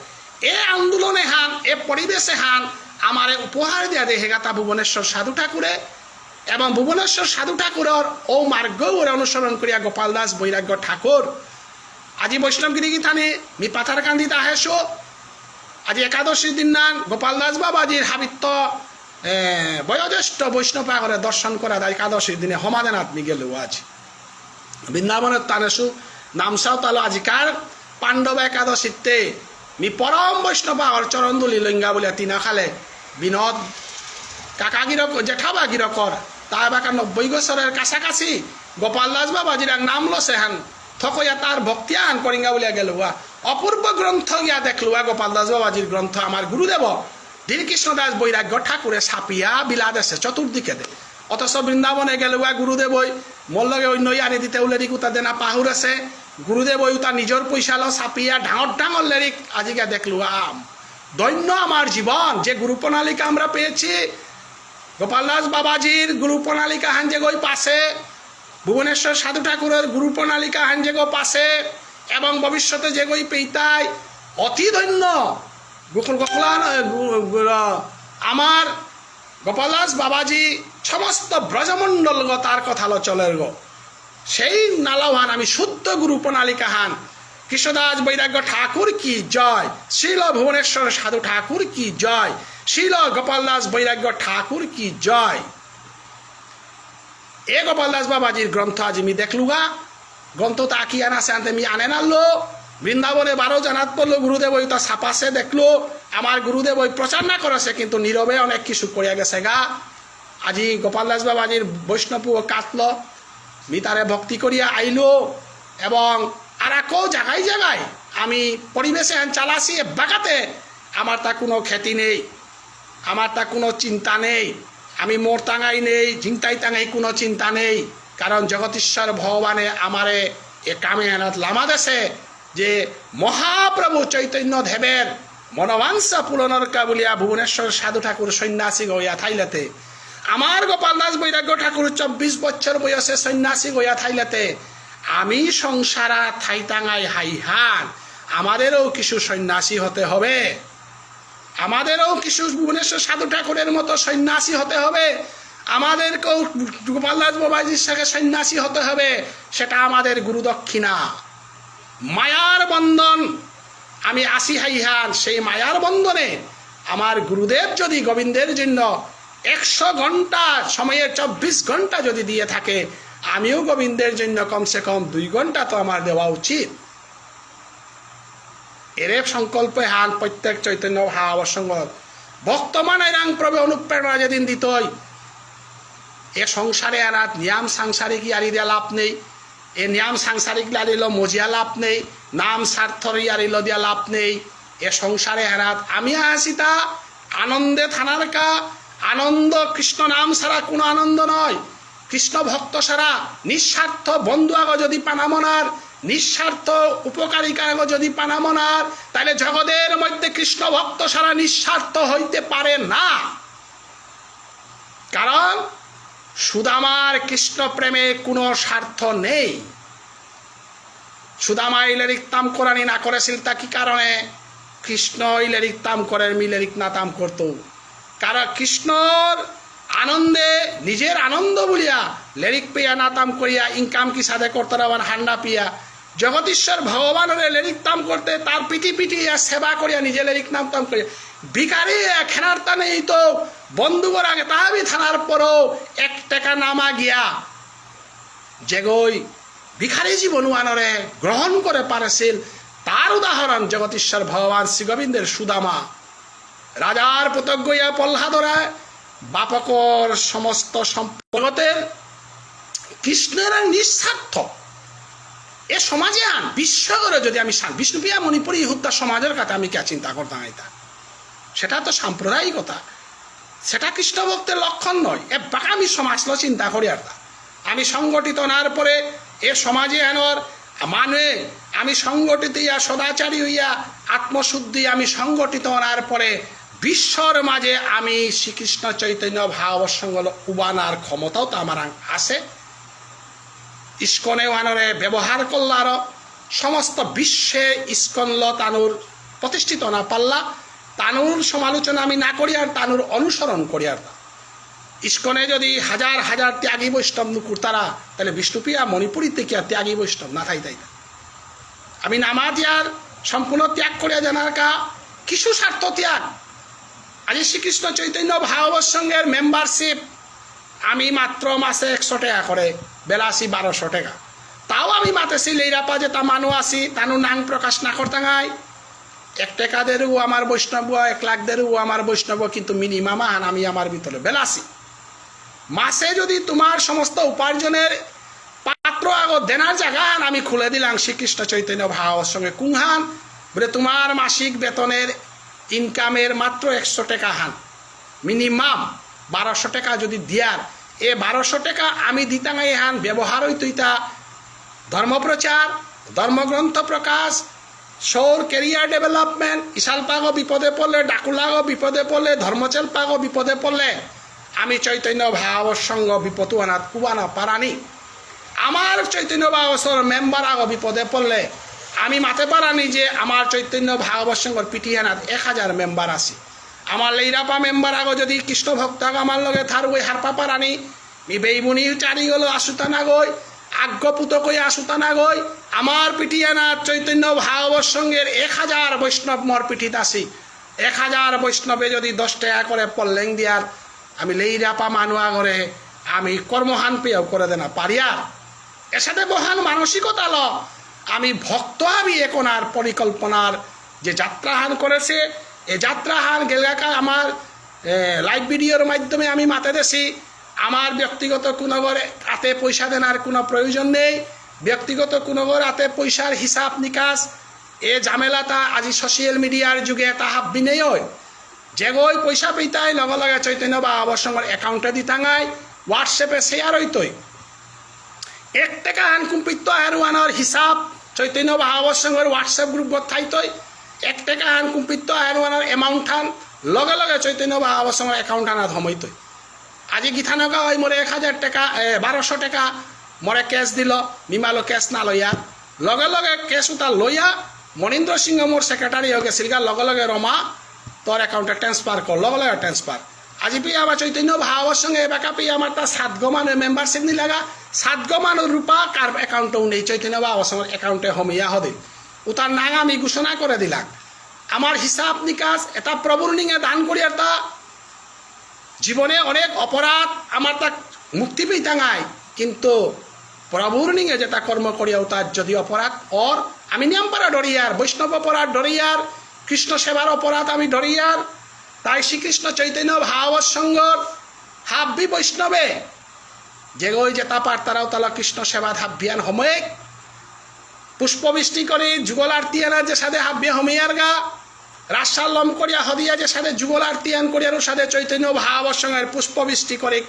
এ আন্দোলনে হান এ পরিবেশে হান আমারে উপহার দিয়া দেহেগাতা ভুবনেশ্বর সাধু ঠাকুরে এবং ভুবনেশ্বর সাধু ঠাকুরের ও মার্গ অনুসরণ করিয়া গোপাল দাস বৈরাগ্য ঠাকুর আজি বৈষ্ণবগিরি গীতানে মি পাথার কান্দিতে আহেছো। আজি একাদশীর দিন নান গোপাল দাস বাবাজির হাবিত্য বয়োজ্যেষ্ঠ বৈষ্ণব আগরে দর্শন করা যায়। একাদশীর দিনে সমাধানাত মি গেল আজ বৃন্দাবনের তানেছু নামসাও তালো আজিকার পাণ্ডব একাদশীতে মি পরম বৈষ্ণব আগর চরণদুলি লঙ্গা বলিয়া তিনা খালে বিনোদ কাকা গিরক জেঠাবা গিরকর তা বাকা 90 বছরের কাছাকাছি গোপাল দাস বাবাজির নাম লসে হান থকইয়া তার ভক্তিয়া হান করিঙ্গা বলিয়া গেল। অপূর্ব গ্রন্থ গিয়া দেখলুয়া গোপাল দাস বাবাজির গ্রন্থ আমার গুরুদেব ধীরকৃষ্ণ দাস বৈরাগ্য ঠাকুরে ছাপিয়া বিলাদ আছে চতুর্দিকে দে। অথচ বৃন্দাবনে গেলুয়া গুরুদেব মোর লগে অন্য আনি দিতে উলেরিক উতা দেনা পাহুর আছে। গুরুদেব তার নিজের পয়সা লো ছাপিয়া ডাঙর ডাঙর লেরিক আজিকা দেখলুয়া। দৈন্য আমার জীবন যে গুরু প্রণালিকা আমরা পেয়েছি, গোপাল দাস বাবাজির গুরু প্রণালিকা হান যে গই পাশে, ভুবনেশ্বর সাধু ঠাকুরের গুরু প্রণালিকা হান যে গো পাশে এবং ভবিষ্যতে যে গই পেইতাই অতি ধন্য আমার গোপাল দাস বাবাজি সমস্ত ব্রজমণ্ডল গো তার কথা লো চলের গো। সেই নালাহান আমি শুদ্ধ গুরু প্রণালিকা হান কৃষ্ণদাস বৈরাগ্য ঠাকুর কি জয়, শ্রীল ভুবনেশ্বর সাধু ঠাকুর কি জয়, শ্রীল গোপাল দাস বৈরাগ্য ঠাকুর কি জয়। এ গোপাল দাস বাবাজির গ্রন্থ আজ আমি দেখলুগা। গ্রন্থ তা কি আনা সে আনতে আমি আনে নালো বৃন্দাবনে 12 জানাত পড়লো গুরুদেব ওই তা ছাপাছে দেখলো। আমার গুরুদেব ওই প্রচার না করেছে কিন্তু নীরবে অনেক কিছু করিয়া গেছে গা। আজি গোপাল দাস বাবাজির বৈষ্ণব কাটলো মি তারে ভক্তি করিয়া আইলো এবং আর কেউ জায়গায় জায়গায় আমি পরিবেশে চালাছি বাগাতে আমার তা কোনো খ্যাতি নেই, আমার তা কোনো চিন্তা নেই। আমি মোর টাঙাই নেই, ঝিংতাই টাঙাই কোনো চিন্তা নেই, কারণ জগতীশ্বর ভগবানে আমারে এ কামে আনাত লামা দেশে যে মহাপ্রভু চৈতন্য দেবের মনোবাঞ্ছা পূরণের কাবুলিয়া ভুবনেশ্বর সাধু ঠাকুর সন্ন্যাসী গইয়া থাইলেতে আমার গোপাল দাস বৈরাগ্য ঠাকুর 24 বছর বয়সে সন্ন্যাসী গইয়া থাইলেতে আমি সংসারা থাইতাঙাই হাইহান। আমাদেরও কিছু সন্ন্যাসী হতে হবে, আমাদেরও কিছু ভুবনেশ্বর সাধু ঠাকুরের মতো সন্ন্যাসী হতে হবে, আমাদেরকেও গোপাল দাস বাবাজির সাথে সন্ন্যাসী হতে হবে। সেটা আমাদের গুরুদক্ষিণা। মায়ার বন্ধন আমি আসি হাইহান, সেই মায়ার বন্ধনে আমার গুরুদেব যদি গোবিন্দের জন্য 100 ঘন্টা সময়ের 24 ঘন্টা যদি দিয়ে থাকে, আমিও গোবিন্দের জন্য কমসে কম 2 ঘন্টা তো আমার দেওয়া উচিত। এরে সংকল্প হান প্রত্যেক চৈতন্য ভাব সঙ্গ বর্তমানে রাং প্রবে অনুপ্রেরণা যেদিন দিতই এ সংসারে আর নিয়াম সাংসারিক ইয়ারি দিয়া লাভ নেই, এ নিয়াম সাংসারিক লারিল মজিয়া লাভ নেই, নাম স্বার্থর ইয়ারিল দিয়া লাভ নেই। এ সংসারে হেরাত আমি আসিতা আনন্দে থানার কা আনন্দ কৃষ্ণ নাম ছাড়া কোনো আনন্দ নয়, কৃষ্ণ ভক্ত ছাড়া নিঃস্বার্থ বন্ধু আগ যদি পানামনার নিঃস্বার্থ উপকারিকা আগ যদি পানামনার তাহলে জগতের মধ্যে কৃষ্ণ ভক্ত ছাড়া নিঃস্বার্থ হইতে পারে না। কারণ সুদামার কৃষ্ণ প্রেমে কোনো স্বার্থ নেই। সুদামা ইলেরিক তাম কোরআনি না করেছিল তা কি কারণে? কৃষ্ণ ইলেরিক তাম করে মিলেরিক না তাম করত। কারণ কৃষ্ণর আনন্দে নিজের আনন্দ বলিয়া লেরিক পেয়া না তাম করিয়া ইনকাম কি সাথে করতে আবার হান্ডা পিয়া জগদীশ্বর ভগবানের লেরিক তাম করতে তার পিটি পিটিয়া সেবা করিয়া নিজে লেরিক নাম তাম করিয়া ভিখারি খেনার তা নেই তো বন্ধুবর আগে তাহাবি থানার পরও 1 টাকা নামা গিয়া যেগই ভিখারি জীবন আনরে গ্রহণ করে পারেছিল তার উদাহরণ জগদীশ্বর ভগবান শ্রী গোবিন্দের সুদামা। রাজার প্রতজ্ঞয়া প্রহ্লাদরা বাপকর সমস্ত সম্পদের কৃষ্ণের নিঃস্বার্থ এ সমাজে আন বিশ্বরে যদি আমি বিষ্ণুপ্রিয়া মণিপুরী হত্যা সমাজের কথা আমি কে চিন্তা করতাম এটা, সেটা তো সাম্প্রদায়িকতা, সেটা কৃষ্ণ ভক্তের লক্ষণ নয়। এ বাকামি সমাজ চিন্তা করি আর আমি সংগঠিত নার পরে এ সমাজে আনর মানে আমি সংগঠিত ইয়া সদাচারী হইয়া আত্মশুদ্ধি আমি সংগঠিত হওয়ার পরে বিশ্বর মাঝে আমি শ্রীকৃষ্ণ চৈতন্য ভাবসঙ্গ উবানার ক্ষমতাও তো আমার আছে। ইস্কনে ওয়ানরে ব্যবহার করলে আরো সমস্ত বিশ্বে ইস্কনল তানুর প্রতিষ্ঠিত না পারলা তানুর সমালোচনা আমি না করি আর তানুর অনুসরণ করি আর ইস্কনে যদি হাজার হাজার ত্যাগী বৈষ্ণব নুকুর তারা তাহলে বিষ্ণুপ্রিয়া মণিপুরীতে কি আর ত্যাগী বৈষ্ণব না থাই তাই না। আমি নামাজ ইয়ার সম্পূর্ণ ত্যাগ করিয়া জানার কা কিছু স্বার্থ ত্যাগ। আজ শ্রীকৃষ্ণ চৈতন্য ভাগবত মেম্বারশিপ আমি মাত্র মাসে 100 টাকা করে বেলাসি 1200 টাকা, তাও আমি মাতেছি লেইরাপা যে তা মানু আসি তানু নাং প্রকাশ না করতাঙাই 1 টাকা দেরও আমার বৈষ্ণব 1 লাখ দেরও আমার বৈষ্ণব, কিন্তু মিনিমাম আন আমি আমার ভিতরে বেলাসি মাসে যদি তোমার সমস্ত উপার্জনের পাত্র আগত দেনার জায়গা আমি খুলে দিলাম শ্রীকৃষ্ণ চৈতন্য ভাগবত সঙ্গে কুংহান বলে তোমার মাসিক বেতনের ইনকামের মাত্র 100 টাকা হান মিনিমাম 1200 টাকা যদি দিয়ার এ 1200 টাকা আমি দিতাঙাই হান ব্যবহার হইতা ধর্মপ্রচার ধর্মগ্রন্থ প্রকাশ সৌর ক্যারিয়ার ডেভেলপমেন্ট ইশাল পাগো বিপদে পড়লে ডাকুলাগো বিপদে পড়লে ধর্মচেল পাগো বিপদে পড়লে আমি চৈতন্য ভাগবত সঙ্গ বিপদ উবানা পারানি আমার চৈতন্য ভাগবত মেম্বার আগো বিপদে পড়লে আমি মাতে পারানি যে আমার চৈতন্য ভাগবত সঙ্গর পিটিয়ানাত 1000 মেম্বার আছে। আমার লেইরাপা মেম্বার আগো যদি কৃষ্ণ ভক্ত আগ আমার লগে থার ওই হারপা পারানি মি বেইমুনি চারি গেল আসুতা না গই আজ্ঞপুত কই আসুতা না গই আমার পিটিয়ানাত চৈতন্য ভাগবত সঙ্গের 1000 বৈষ্ণব মর পিঠিত আসি 1000 বৈষ্ণবে যদি 10 টাকা করে পল্লেং দিয়ার আমি লেইরাপা মানুয়া করে আমি কর্মহান পেয়েও করে দেনা পারিয়া এর সাথে মহান মানসিকতা ল আমি ভক্ত আমি এकोनार পরিকল্পনার যে যাত্রাহান করেছে এই যাত্রাহান গেলগাকা আমার লাইভ ভিডিওর মাধ্যমে আমি মাতে দেছি আমার ব্যক্তিগত কোনো ঘরে হাতে পয়সা দেনার কোনো প্রয়োজন নেই, ব্যক্তিগত কোনো ঘরে হাতে পয়সার হিসাব নিকাশ এ ঝামেলাটা আজি সোশ্যাল মিডিয়ার যুগে তা হাব্বি নেই হয় যেগই পয়সা পেইতাই লগে লগে চৈতন্য ভাগবত সঙ্গের অ্যাকাউন্টে দিতাঙাই হোয়াটসঅ্যাপে শেয়ার হইতই 1 টাকা হান কুম্পিত হেরওয়ানোর হিসাব চৈতন্য ভাগবত সঙ্গের হোয়াটসঅ্যাপ গ্রুপত থাইতই 1 টাকা হান কুম্পিত হেরওয়ানোর অ্যামাউন্ট হান লগে লগে চৈতন্য ভাগবত সঙ্গের অ্যাকাউন্ট আনা ধমইতই। আজি গীতানগা হয় মোরে 1000 টাকা 1200 টাকা মোরে ক্যাশ দিল নিমালো ক্যাশ না লইয়া লগে লগে ক্যাশ উতা লইয়া মনীন্দ্র সিংহ মোর সেক্রেটারি হয়ে গেছিল গা লগে লগে রমা তোর অ্যাকাউন্টে ট্রান্সফার কর লগে লগে ট্রান্সফার আজি পেয়ে আমার চৈতন্য ভাগবত সঙ্গে এবাকা পেয়ে আমার তা 7 গমানের মেম্বারশিপ নি লাগা 7 গমানের রূপা কার অ্যাকাউন্টেও নেই চৈতন্য ভাগবত সঙ্গের অ্যাকাউন্টে হমিয়া হদে উতার নাং আমি ঘোষণা করে দিলাম আমার হিসাব নিকাশ এটা প্রভুর নিঙে দান করিয়া তা জীবনে অনেক অপরাধ আমার তা মুক্তি পেয়ে তাঙায় কিন্তু প্রভুর নিঙে যেটা কর্ম করিয়াও তার যদি অপরাধ ওর আমি নিয়ম পারা ডরিয়ার, বৈষ্ণব অপরাধ ডরিয়ার, কৃষ্ণ সেবার অপরাধ আমি ডরিয়ার। তাই শ্রীকৃষ্ণ চৈতন্য ভাগবত সঙ্গর হাব্বি বৈষ্ণবে যে ওই যেতা পার তারাও তালা কৃষ্ণ সেবা হাব্বিয়ান সময়ে পুষ্পবৃষ্টি করে যুগল আরতি আনার যে সাথে হাব্বিয়া হমিয়ার গা রাস্তার লম করিয়া হদিয়া যে সাথে যুগল আরতি আন করিয়ার সাথে চৈতন্য ভাগবত সঙ্গের পুষ্পবৃষ্টি করে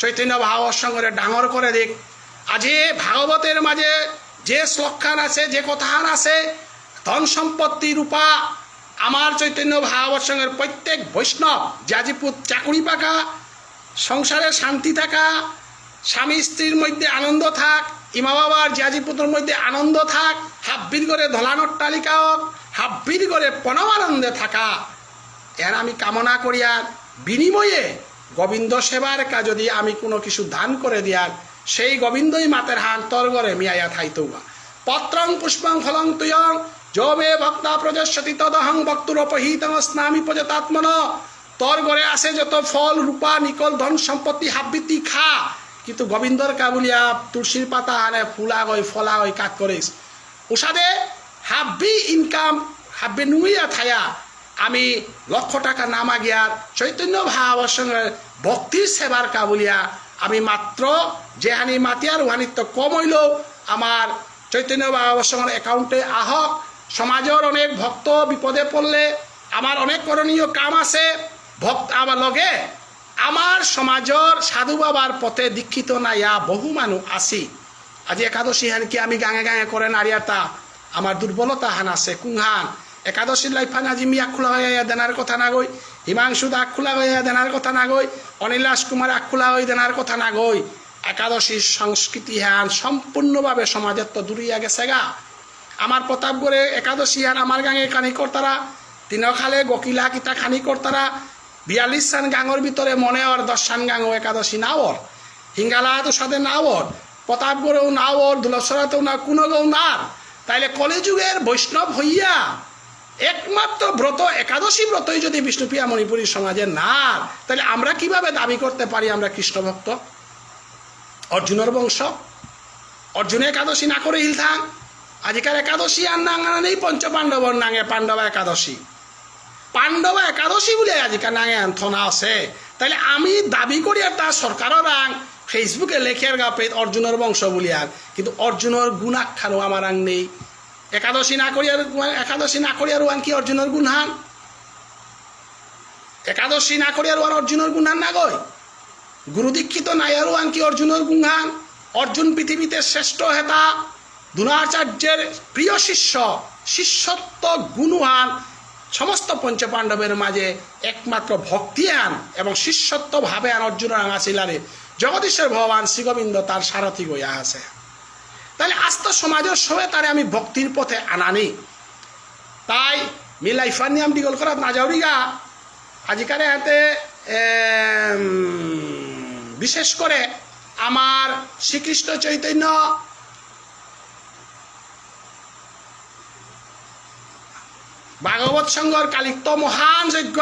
চৈতন্য ভাগবত সঙ্গের ডাঙর করে দিক। আজি ভাগবতের মাঝে যে শ্লোকখান আছে, যে কথাখান আছে, ধন সম্পত্তি রূপা আমার চৈতন্য ভাগবত সঙ্গের প্রত্যেক বৈষ্ণব জাজিপুত চাকুরি পাকা, সংসারে শান্তি থাকা, স্বামী স্ত্রীর মধ্যে আনন্দ থাক, ইমা বাবার জাজিপুতের মধ্যে আনন্দ থাক, হাব্বির করে ধলানোর তালিকা হোক, হাব্বির করে পরমানন্দে থাকা, এর আমি কামনা করিয়ার বিনিময়ে গোবিন্দ সেবার কা যদি আমি কোনো কিছু দান করে দিয়ার সেই গোবিন্দই মাতের হান তর করে মিয়াইয়া থাইতৌবা। পত্রং পুষ্পং ফলং তুয়ং যবে ভক্তা প্রজস্বতি তদহং ভক্তুরপহিতং স্নামি প্রজতাত্মন। তর ঘরে আসে যত ফল রূপা নিকল ধন সম্পত্তি হাব্বিতি খা, কিন্তু গোবিন্দর কাবুলিয়া তুলসীর পাতা আনে ফুলা গই ফলা গই কাক করিস উষাদে হাব্বি ইনকাম হাব্বি নুইয়া থায়া আমি লক্ষ টাকা নামা গিয়ার চৈতন্য ভাগবত সঙ্গে ভক্তির সেবার কাবুলিয়া আমি মাত্র যেহানি মাতিয়ার ওহানিত্য কম হইলেও আমার চৈতন্য ভাগবত সঙ্গের অ্যাকাউন্টে আহক। সমাজের অনেক ভক্ত বিপদে পড়লে আমার অনেক করণীয় কাম আছে, ভক্ত আমার লগে আমার সমাজের সাধু বাবার পথে দীক্ষিত না ইয়া বহু মানুষ আসি। আজি একাদশী হান কি আমি গাঙে গাঙে করে নারিয়াতা আমার দুর্বলতা হান আছে কুংহান একাদশীর লাইফান আজি মি আখোলা হইয়া দেনার কথা না গই, হিমাংশু আখোলা হইয়া দেনার কথা না গই, অনিলাস কুমার আখোলা হয়ে দেনার কথা না গই। একাদশীর সংস্কৃতি হান সম্পূর্ণভাবে সমাজের তো দূরিয়া গেছে গা। আমার প্রতাপগড়ে একাদশী হান আমার গাঙে খানি করতারা, তিনখালে গকিলা কিতা খানি করতারা, 42 সান গাঙর ভিতরে মনে ওর 10 সান গাঙও একাদশী নাওর, হিঙ্গালা তো সাথে নাওর, প্রতাপগড়েও নাওর, দুলসরাতেও না কোনো গৌ নার। তাইলে কলিযুগের বৈষ্ণব হইয়া একমাত্র ব্রত একাদশী ব্রতই যদি বিষ্ণুপ্রিয়া মণিপুরী সমাজে না, তাহলে আমরা কিভাবে দাবি করতে পারি আমরা কৃষ্ণ ভক্ত? অর্জুনের বংশ, অর্জুনে একাদশী না করে হিলথাং। আজিকার একাদশী আর নাঙা নেই পঞ্চ পাণ্ডবর নাঙে পাণ্ডবা একাদশী, পাণ্ডবা একাদশী বলে আজিকার নাঙে থনা আছে। তাইলে আমি দাবি করি আর তার সরকারের রাং ফেসবুকে লেখের গাপে অর্জুনের বংশ বলি আর, কিন্তু অর্জুনের গুণাখ্যানও আমার আং নেই। একাদশী না করিয়ার ওয়ান কি অর্জুনের গুণহান? একাদশী না করিয়ার ওয়ান অর্জুনের গুণহান না গই। গুরু দীক্ষিত নাইয়ার ওয়ান কি অর্জুনের গুণহান? অর্জুন পৃথিবীতে শ্রেষ্ঠ হেতা, দ্রোণাচার্যের প্রিয় শিষ্য, শিষ্যত্ব গুণহান সমস্ত পঞ্চপাণ্ডবের মাঝে একমাত্র ভক্তি আন এবং শিষ্যত্ব ভাবে আন অর্জুনের আঙাছিলারে জগদীশ্বর ভগবান শ্রীগোবিন্দ তার সারথি গইয়া আছে। তাহলে আস্ত সমাজের সবে তারে আমি ভক্তির পথে আনানি। তাই মিলাই ফানিয়াম ডিগল করা না যাওরিগা আজিকারে হাতে বিশেষ করে আমার শ্রীকৃষ্ণ চৈতন্য ভাগবত সংঘর কালিক্ত মহান যজ্ঞ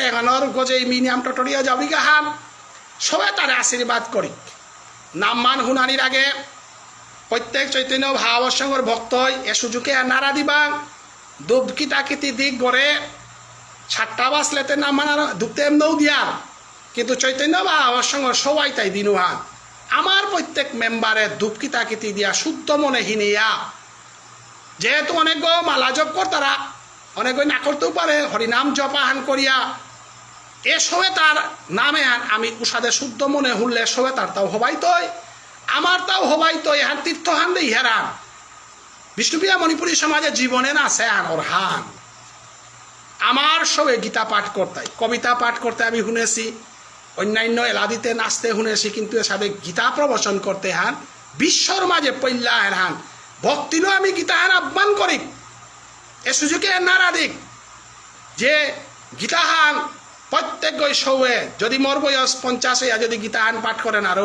এখানোর গজে মিনিয়াম টটরিয়া যাওরিগা হান সবে তারে আশীর্বাদ করি। নাম মান হুনানির আগে প্রত্যেক চৈতন্য ভাগবত সংঘর ভক্ত এ সুযোগে নারা দিবা দুঃখিতা কীতি দিক গড়ে 7টা বাজলেতে নাম মানার দুপতে এমনও দিয়া, কিন্তু চৈতন্য ভাগবত সংঘর সবাই তাই দিনুহান আমার প্রত্যেক মেম্বারে দুঃখিতা কীতি দিয়া শুদ্ধ মনে হিনিয়া, যেহেতু অনেক মালা জপ করতারা অনেক না করতেও পারে হরিনাম জপাহান করিয়া এ সবে তার নামে আমি উষাদে শুদ্ধ মনে হুললে সবে তার তাও হবাই তৈ আমার তাও হবাই তো এহান তীর্থহান রে ইহারান বিষ্ণুপ্রিয়া মণিপুরী সমাজে জীবনে না আছে আন ওর হান। আমার সবে গীতা পাঠ করতে কবিতা পাঠ করতে আমি শুনেছি, অন্যান্য এলাদিতে নাচতে শুনেছি, কিন্তু এর সাথে গীতা প্রবচন করতে হান বিশ্বর মাঝে পল্লা হান ভক্তিনও আমি গীতা হান আহ্বান করি। এ সুযোগে নারা দিক যে গীতা হান প্রত্যেক গই সৌয়ে যদি মোর বয়স 50 হইয়া যদি গীতা হান পাঠ করেন আর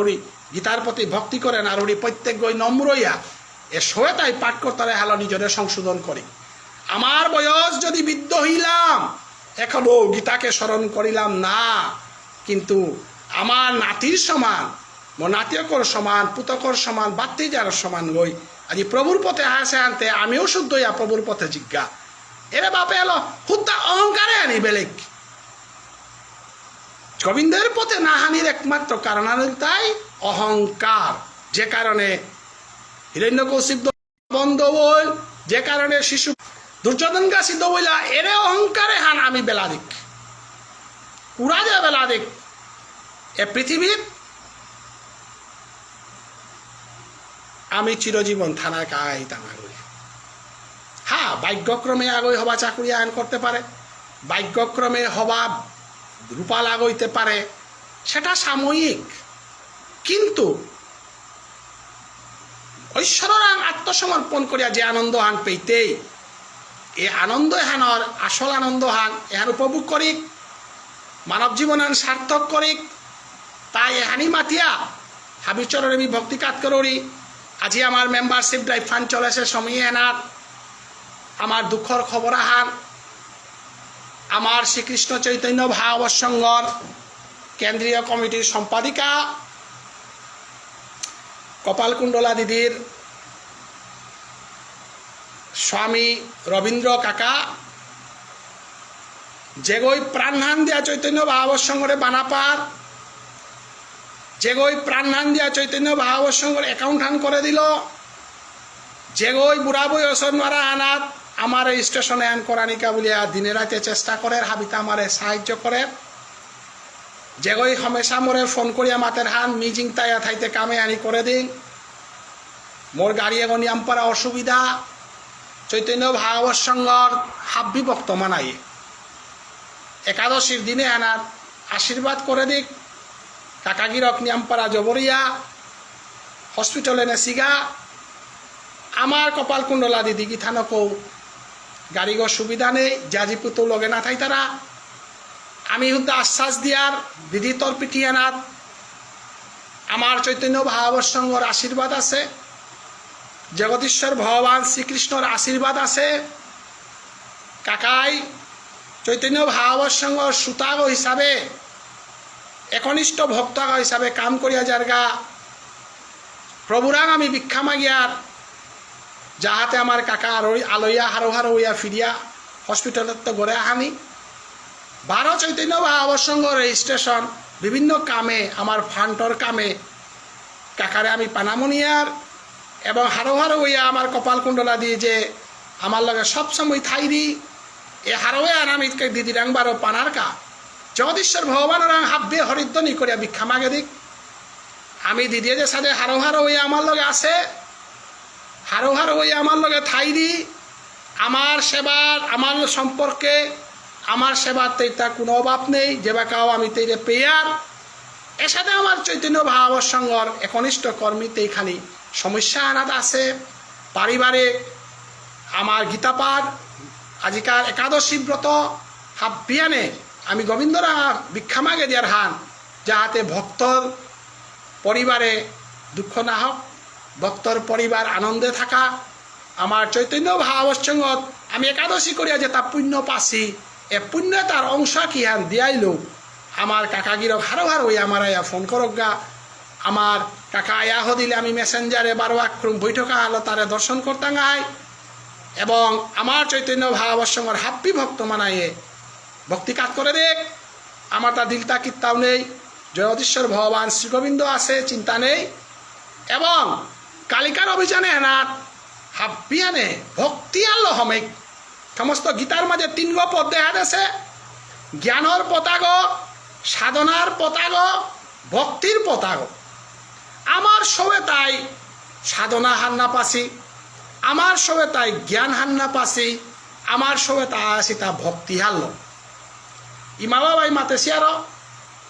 গীতার প্রতি ভক্তি করেন আর প্রত্যেক গই নম্র হইয়া এ সবে তাই পাঠ করতে হালো নিজের সংশোধন করি। আমার বয়স যদি বৃদ্ধ হইলাম এখনো গীতাকে স্মরণ করিলাম না, কিন্তু আমার নাতির সমান মোর নাতিয়কর সমান পুতকর সমান বাত্তিজার সমান গই আজি প্রভুর পথে আসে আনতে আমিও শুদ্ধ ইয়া প্রভুর পথে জিজ্ঞা এরে বাপে এলো হুদ্দা অহংকারে আনি বেলেগ গোবিন্দের পথে না হানির একমাত্র কারণ তাই অহংকার যে কারণে হিরণ্যকশিপ বন্ধ বল যে কারণে শিশু দুর্যোধন গা সিদ্ধ বইলা এরে অহংকারে হান আমি বেলা দিক উড়া যায় বেলা দিক এ পৃথিবীর আমি চিরজীবন থানায় কাইতাম আগুই হ্যাঁ ভাগ্যক্রমে আগুই হবা চাকুরি আইন করতে পারে ভাগ্যক্রমে হবা রূপাল আগইতে পারে সেটা সাময়িক কিন্তু ঐশ্বরাং আত্মসমর্পণ করিয়া যে আনন্দ হান পেইতেই এই আনন্দ হানর আসল আনন্দ হান এহান উপভোগ করিক মানব জীবন হান সার্থক করিক তাই এহানি মাতিয়া হাবিচরণে আমি ভক্তি কাজ করি আজি আমার মেম্বারশিপ ড্রাইভ ফান্ড চলেছে সময়ে এনার আমার দুঃখর খবর আহান আমার শ্রীকৃষ্ণ চৈতন্য ভাগবত সংঘর কেন্দ্রীয় কমিটির সম্পাদিকা কপালকুণ্ডলা দিদির স্বামী রবীন্দ্র কাকা যেগই প্রাণহান দিয়া চৈতন্য ভাগবত সংঘরে বানাপার যেগই প্রাণহান দিয়া চৈতন্য ভাগবত সংঘর অ্যাকাউন্ট হান করে দিল যেগই বুড়া বই অসর মারা আনাত আমার স্টেশনে আন করানিকা বলিয়া দিনে রাতে চেষ্টা করে হাবিতা আমারে সাহায্য করে যেগই হমেশা মোরে ফোন করিয়া মাতের হান মিজিং তাইয়া থাইতে কামে আনি করে দিন মোর গাড়ি এখন নিয়ামপাড়া অসুবিধা চৈতন্য ভাগবত সংঘর হাব্বি ভক্ত মানাই একাদশীর দিনে আনার আশীর্বাদ করে দিক কাকাগিরক নিয়ামপাড়া জবরিয়া হসপিটালে নেছিগা আমার কপালকুণ্ডলা দিদি গিথানকৌ গাড়িগর সুবিধা নেই জাজিপুতো লগে না থাই তারা আমি হুদ্দা আশ্বাস দিয়ার দিদি তোর পিটিয়ানাত আমার চৈতন্য ভাগবত সংঘর আশীর্বাদ আছে জগদীশ্বর ভগবান শ্রীকৃষ্ণর আশীর্বাদ আছে কাকাই চৈতন্য ভাগবত সংঘর সুতাগ হিসাবে একনিষ্ঠ ভক্তাগ হিসাবে কাম করিয়া যারগা প্রভুরাং আমি ভিক্ষা মাগিয়ার যাহাতে আমার কাকা আলইয়া হারো হারো হইয়া ফিরিয়া হসপিটালত তো গড়ে আহানি 12 চৈতন্য ভাগবত সংঘ রেজিস্ট্রেশন বিভিন্ন কামে আমার ফান্ডর কামে কাকারে আমি পানামনিয়ার এবং হারো হারো হইয়া আমার কপালকুণ্ডলা দিয়ে যে আমার লগে সবসময় থাই দি এ হারোয়ে আনামিতকে দিদি রাংবারও পানার কা জগদীশ্বর ভগবান রাং হাব্বে হরিদ্বনি করিয়া ভিক্ষা মাগে দিক আমি দিদিয়ে যে সাথে হারো হারো হইয়া আমার লগে আছে হারো হারো হইয়া আমার লগে থাই দি আমার সেবার আমার সম্পর্কে আমার সেবার তেইতা কোনো অভাব নেই যেবা কাও আমি তেইরে পেয়ার এর সাথে আমার চৈতন্য ভাগবত সংঘর একনিষ্ঠ কর্মীতে এইখানি সমস্যা আনাদ আছে পারিবারিক আমার গীতাপাঠ আজিকার একাদশী ব্রত হাব্বিয়ানে আমি গোবিন্দরা ভিক্ষা মাগে দিয়ার হান যাহাতে ভক্তর পরিবারে দুঃখ না হোক ভক্তর পরিবার আনন্দে থাকা আমার চৈতন্য ভাগবত সংঘত আমি একাদশী করিয়া যে তা পুণ্য পাছি এ পুণ্য তার অংশ কি হান দিয়াইল আমার কাকাগিরক হারো হারো আমার আয়া ফোন করক গা আমার কাকা আয়া হদিলে আমি মেসেঞ্জারে 12 আক্রম বৈঠকা হলো তারে দর্শন করতাম গাই এবং আমার চৈতন্য ভাগবত সংঘর হাপ্পি ভক্ত মানাইয়ে ভক্তি কাজ করে দেখ আমার তা দিলতা কিত্তাও নেই জগদীশ্বর ভগবান শ্রীগোবিন্দ আছে চিন্তা নেই এবং কালিকার অভিযানে এনার হাব্বিয়ানে ভক্তি আল্লো হমেক সমস্ত গীতার মাঝে 3 গো পদ দেখা আছে জ্ঞানর পতাগ সাধনার পতাগ ভক্তির পতাগ আমার সবে তাই সাধনা হান্না পাছি আমার সবে তাই জ্ঞান হান্না পাছি আমার সবে তাই আসি তা ভক্তি হারল ইমা বাবাই মাতেছি আরো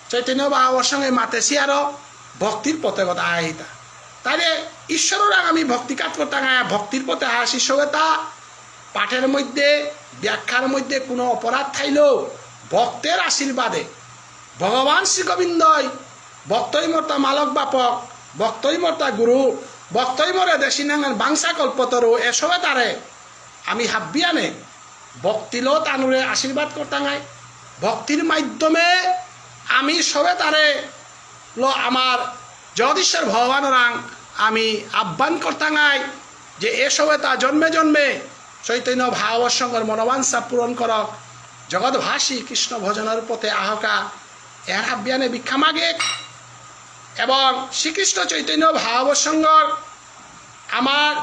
চৈতন্য বাবার সঙ্গে মাতেছি আরো ভক্তির পথে কথা আহিতা তাইলে ঈশ্বরের আমি ভক্তি কাজ করতে ভক্তির পথে আসি সবে তা পাঠের মধ্যে ব্যাখ্যার মধ্যে কোনো অপরাধ থাইলেও ভক্তের আশীর্বাদে ভগবান শ্রীগোবিন্দই ভক্তই মর্তা মালক বাপক ভক্তই মর্তা গুরু ভক্তই মরে দেশি নাঙ্গন বাংসা কল্পতরু এসবে তারে আমি হাব্বিয়ানে ভক্তিলো তানুরে আশীর্বাদ করতাঙাই ভক্তির মাধ্যমে আমি সবে তারে লো আমার জগদীশ্বর ভগবান রাং আমি আহ্বান করতাঙাই যে এসবে তা জন্মে জন্মে চৈতন্য ভাবসঙ্গর মনোবাঞ্ছা পূরণ করক, জগৎভাসী কৃষ্ণ ভজনের পথে আহকা এর আব্যানে ভিক্ষা মাগে। এবং শ্রীকৃষ্ণ চৈতন্য ভাবসঙ্গর আমার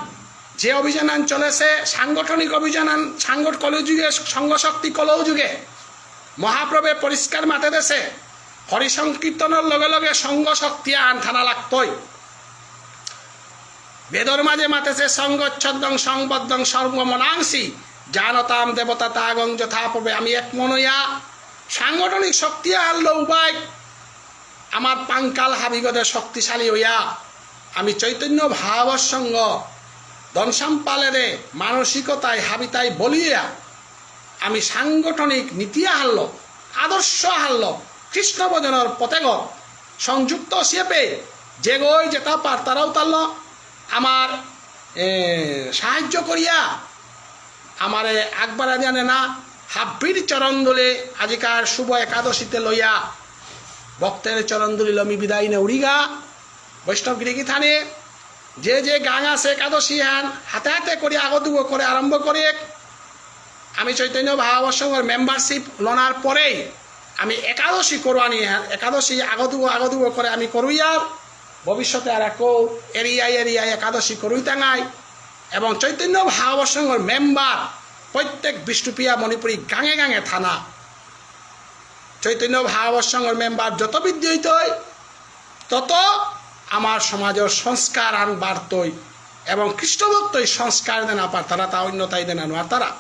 যে অভিযান চলেছে সাংগঠনিক অভিযান, কলিযুগে সংঘশক্তি কলৌযুগে মহাপ্রভে পরিষ্কার মাতে দেশে হরিসংকীর্তনের লগে লগে সংঘশক্তি আন থানা লাগতই। বেদর মাঝে মাতেছে সংগচ্ছদ্দং সংবদ্ধং সর্বমনাংসী জানতাম দেবতা তাগং যথা পবে। আমি এক মনইয়া সাংগঠনিক শক্তি আনলো উপায় আমার পাঙ্কাল হাবিগদের শক্তিশালী হইয়া আমি চৈতন্য ভাবসঙ্গ ধনসাম্পালেরে মানসিকতায় হাবিতায় বলিয়া আমি সাংগঠনিক নীতি হারল, আদর্শ হারল, কৃষ্ণ ভজনের পথেগত সংযুক্ত সিয়েপে যে গই যেটা পার তারাও তারল আমার সাহায্য করিয়া আমারে আগবাড়া জানে না হাব্বির চরণ দোলে আজিকার শুভ একাদশীতে লইয়া ভক্তের চরণ দলিল আমি বিদায় নে উড়িগা বৈষ্ণবগিরি কি থানে যে যে গাং আছে একাদশী হান হাতে হাতে করে আগদুগ করে আরম্ভ করে আমি চৈতন্য ভাবসঙ্গের মেম্বারশিপ লনার পরেই আমি একাদশী করবানি একাদশী আগদুগ করে আমি করুইয়ার ভবিষ্যতে আর একো এরিয়ায় একাদশী করুই টাঙাই। এবং চৈতন্য ভাবসঙ্গের মেম্বার প্রত্যেক বিষ্ণুপ্রিয়া মণিপুরী গাঙে গাঙে থানা চৈতন্য ভাবসঙ্গের মেম্বার যত বৃদ্ধি হইতই তত আমার সমাজের সংস্কার আন বাড়তই এবং খ্রিস্টভক্তই সংস্কার দেনা পার তারা তা অন্যতাই দেনা নোয়ার তারা।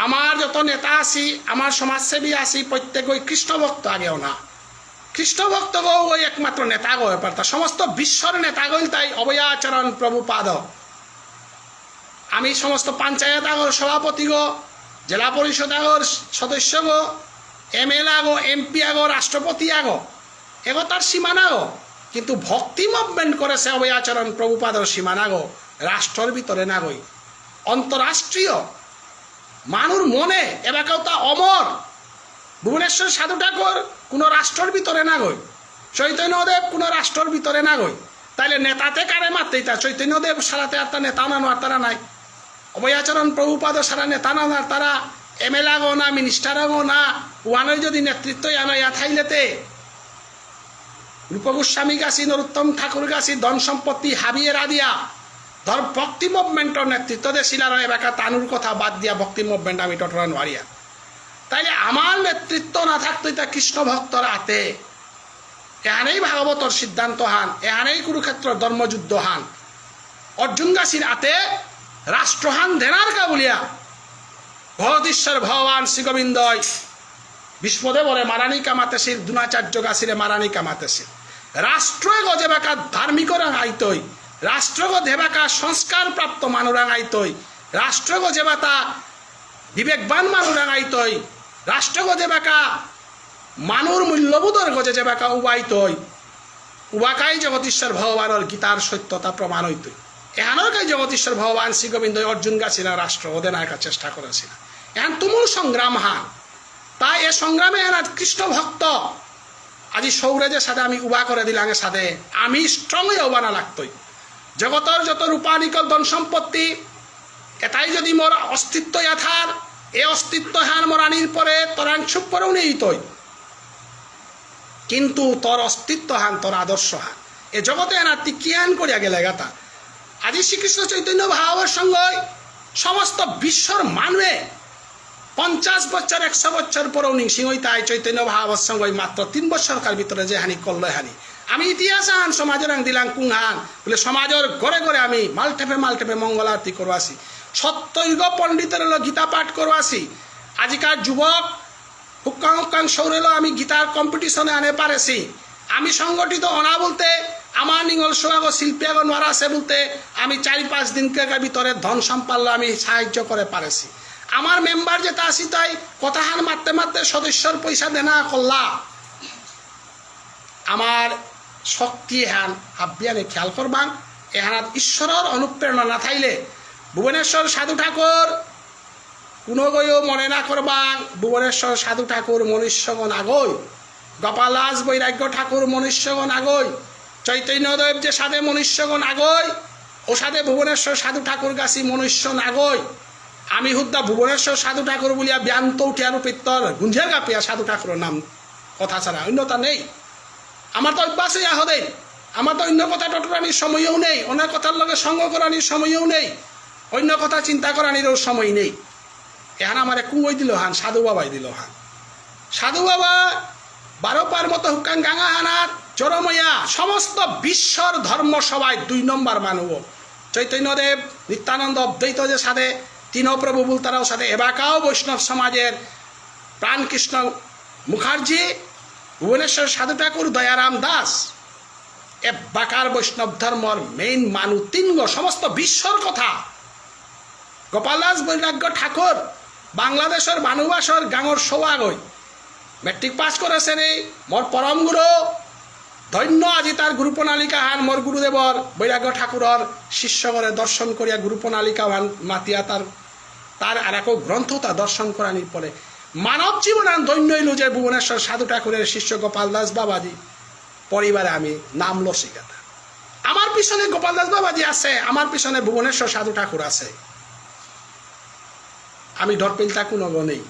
আমার যত নেতা আছি আমার সমাজসেবী আছি প্রত্যেকই খ্রিস্টভক্ত আগেও না, খ্রিস্টভক্তগও ওই একমাত্র নেতা গো ব্যাপার তা সমস্ত বিশ্বর নেতা গইল তাই অভয়াচরণ প্রভুপাদ। আমি সমস্ত পঞ্চায়েত আগর সভাপতি গো, জেলা পরিষদ আগর সদস্য গো, MLA গো, MP আগো, রাষ্ট্রপতি আগো এগো তার সীমানা গো, কিন্তু ভক্তি মুভমেন্ট করেছে অভয়াচরণ প্রভুপাদর সীমানা গো, রাষ্ট্রের ভিতরে না গই অন্তরাষ্ট্রীয় মানুষ মনে এবাকেও তা অমর। ভুবনেশ্বর সাধু ঠাকুর কোনো রাষ্ট্রের ভিতরে না গই, চৈতন্যদেব কোনো রাষ্ট্রের ভিতরে না গই, তাইলে নেতাতে কারে মারতেই তা চৈতন্যদেব সারাতে আর তা নেতা নানো আর তারা নাই, অভয়াচরণ প্রভুপাদ সারা নেতা নানো আর তারা MLA গো না, মিনিস্টার গো না, ওয়ানের যদি নেতৃত্ব আনো ইয়া থাইলেতে রূপ গোস্বামী গাছি, নরোত্তম ঠাকুর গাছি ধন সম্পত্তি হাবিয়ে রাদিয়া ধর ভক্তি মুভমেন্টের নেতৃত্ব দিয়েছিল আর এবার তানুর কথা বাদ দিয়া ভক্তি মুভমেন্ট আমি টটরা নোয়ারিয়া। তাইলে আমার নেতৃত্ব না থাকতো তা কৃষ্ণ ভক্তর হাতে এহানেই ভাগবতর সিদ্ধান্ত হান, এহানেই কুরুক্ষেত্র ধর্মযুদ্ধ হান, অর্জুন গাছির হাতে রাষ্ট্রহান ধেনার কা বলিয়া ভগদীশ্বর ভগবান শ্রীগোবিন্দয় বিষ্ণুদেবরে মারানি কামাতেছিল, দ্রোণাচার্য গাছিরে মারানি কামাতেছিল। রাষ্ট্রয় গজে বাকা ধার্মিক রাঙাইতই, রাষ্ট্রগ দেবাকা সংস্কার প্রাপ্ত মানু রাঙাইতই, রাষ্ট্রগ যেবাতা বিবেকবান মানু রাঙাইতই, রাষ্ট্রগ দেবাকা মানুর মূল্যবোধর গজে যেবাকা উবাইতই, উবাকাই জগতীশ্বর ভগবানের গীতার সত্যতা প্রমাণ হইতই। এহানকাই জগতীশ্বর ভগবান শ্রীগোবিন্দ অর্জুন গাছিলা রাষ্ট্র ওদের চেষ্টা করেছিল। এখন তুমুল সংগ্রাম হান, তাই এ সংগ্রামে এরা কৃষ্ণ ভক্ত আজি সৌরাজের সাথে আমি উবা করে দিলাম সাথে আমি স্ট্রংলি উবানা লাগতই। জগতের যত রূপানিকল ধন সম্পত্তি এটাই যদি মোর অস্তিত্ব ইয়াথার এ অস্তিত্ব হান মোর আনির পরে তোরাং ছুপ করেও নেই তৈ, কিন্তু তোর অস্তিত্ব হান তোর আদর্শ হান এ জগতে এনা টিকিয়ান করিয়া গেলে গাতা। আজি শ্রীকৃষ্ণ চৈতন্য ভাবের সঙ্গে সমস্ত বিশ্বর মানুষে 50 বছর 100 বছর পরেও নিংসিং হই তাই চৈতন্য ভাবের সঙ্গে মাত্র 3 বছরকার ভিতরে যে হানি করলে হানি। আমি ইতিহাস হান সমাজের দিলাম কুং হান বলে সমাজের ঘরে ঘরে আমি মালটেপে মঙ্গল আরতি করবাসি, সত্যৈগ পণ্ডিতের গীতা পাঠ করবাসি। আজিকার যুবক হুক্কাং সৌরেল আমি গীতার কম্পিটিশনে আনে পারেছি। আমি সংগঠিত অনা বলতে আমার নিঙ্গল সোয়াগ শিল্পীয়াগ নোয়ারা আছে বলতে আমি 4-5 দিনকার ভিতরে ধন সম্পাল্য আমি সাহায্য করে পারেছি। আমার মেম্বার যেটা আসি তাই কথাহান মারতে মারতে সদস্যর পয়সা দেনা করলা। আমার শক্তি হান হাবিয়ানে খেয়াল করবাং এহানাত ঈশ্বরের অনুপ্রেরণা না থাইলে ভুবনেশ্বর সাধু ঠাকুর কোনো গইও মনে না করবাং। ভুবনেশ্বর সাধু ঠাকুর মনুষ্যগণ আগই, গোপাল দাস বৈরাগ্য ঠাকুর মনুষ্যগণ আগই, চৈতন্যদেব যে সাধে মনুষ্যগণ আগয় ও সাধে ভুবনেশ্বর সাধু ঠাকুর গাছি মনুষ্য নাগয় আমি হুদ্দা ভুবনেশ্বর সাধু ঠাকুর বলিয়া ব্যান্ত উঠিয়ার পিত্তর গুঞ্জের গাপিয়া সাধু ঠাকুরের নাম কথা ছাড়া অন্যতা নেই। আমার তো অভ্যাস হইয়া হদে, আমার তো অন্য কথা টটরানির সময়ও নেই, অন্য কথার লগে সঙ্গ করানির সময়ও নেই, অন্য কথা চিন্তা করানিরও সময় নেই। এখানে আমার কুঁই দিল হান, সাধু বাবাই দিল হান। সাধু বাবা 12 পার মতো হুকান গাঙা হানার চরমইয়া সমস্ত বিশ্বর ধর্ম সবাই 2 নম্বর মানব। চৈতন্যদেব নিত্যানন্দ অদ্বৈত যে সাধে তিনপ্রভু বুলতারাও সাথে এবাকাও বৈষ্ণব সমাজের প্রাণকৃষ্ণ মুখার্জি, ভুবনেশ্বর সাধু ঠাকুর, দয়ারাম দাস এ বাকার বৈষ্ণব ধর্মর মেইন মানু 3 সমস্ত বিশ্বর কথা। গোপাল দাস বৈরাগ্য ঠাকুর বাংলাদেশের মানুবাসর গাঙর সৌয়াগই মেট্রিক পাস করেছেন। এই মোর পরম গুরু ধন্য আজি তার গুরু প্রণালিকা হান মোর গুরুদেবর বৈরাগ্য ঠাকুরর শিষ্যগণে দর্শন করিয়া গুরু প্রণালিকা হান মাতিয়া তার আর এক গ্রন্থ তা দর্শন করানির পরে মানব জীবনান ধন্য হইল যে ভুবনেশ্বর সাধু ঠাকুরের শিষ্য গোপাল দাস বাবাজি পরিবারে আমি নাম লসিকাতা। আমার পিছনে গোপাল দাস বাবাজি আছে, আমার পিছনে ভুবনেশ্বর সাধু ঠাকুর আছে, আমি ডরপিলতা কোনো নেই।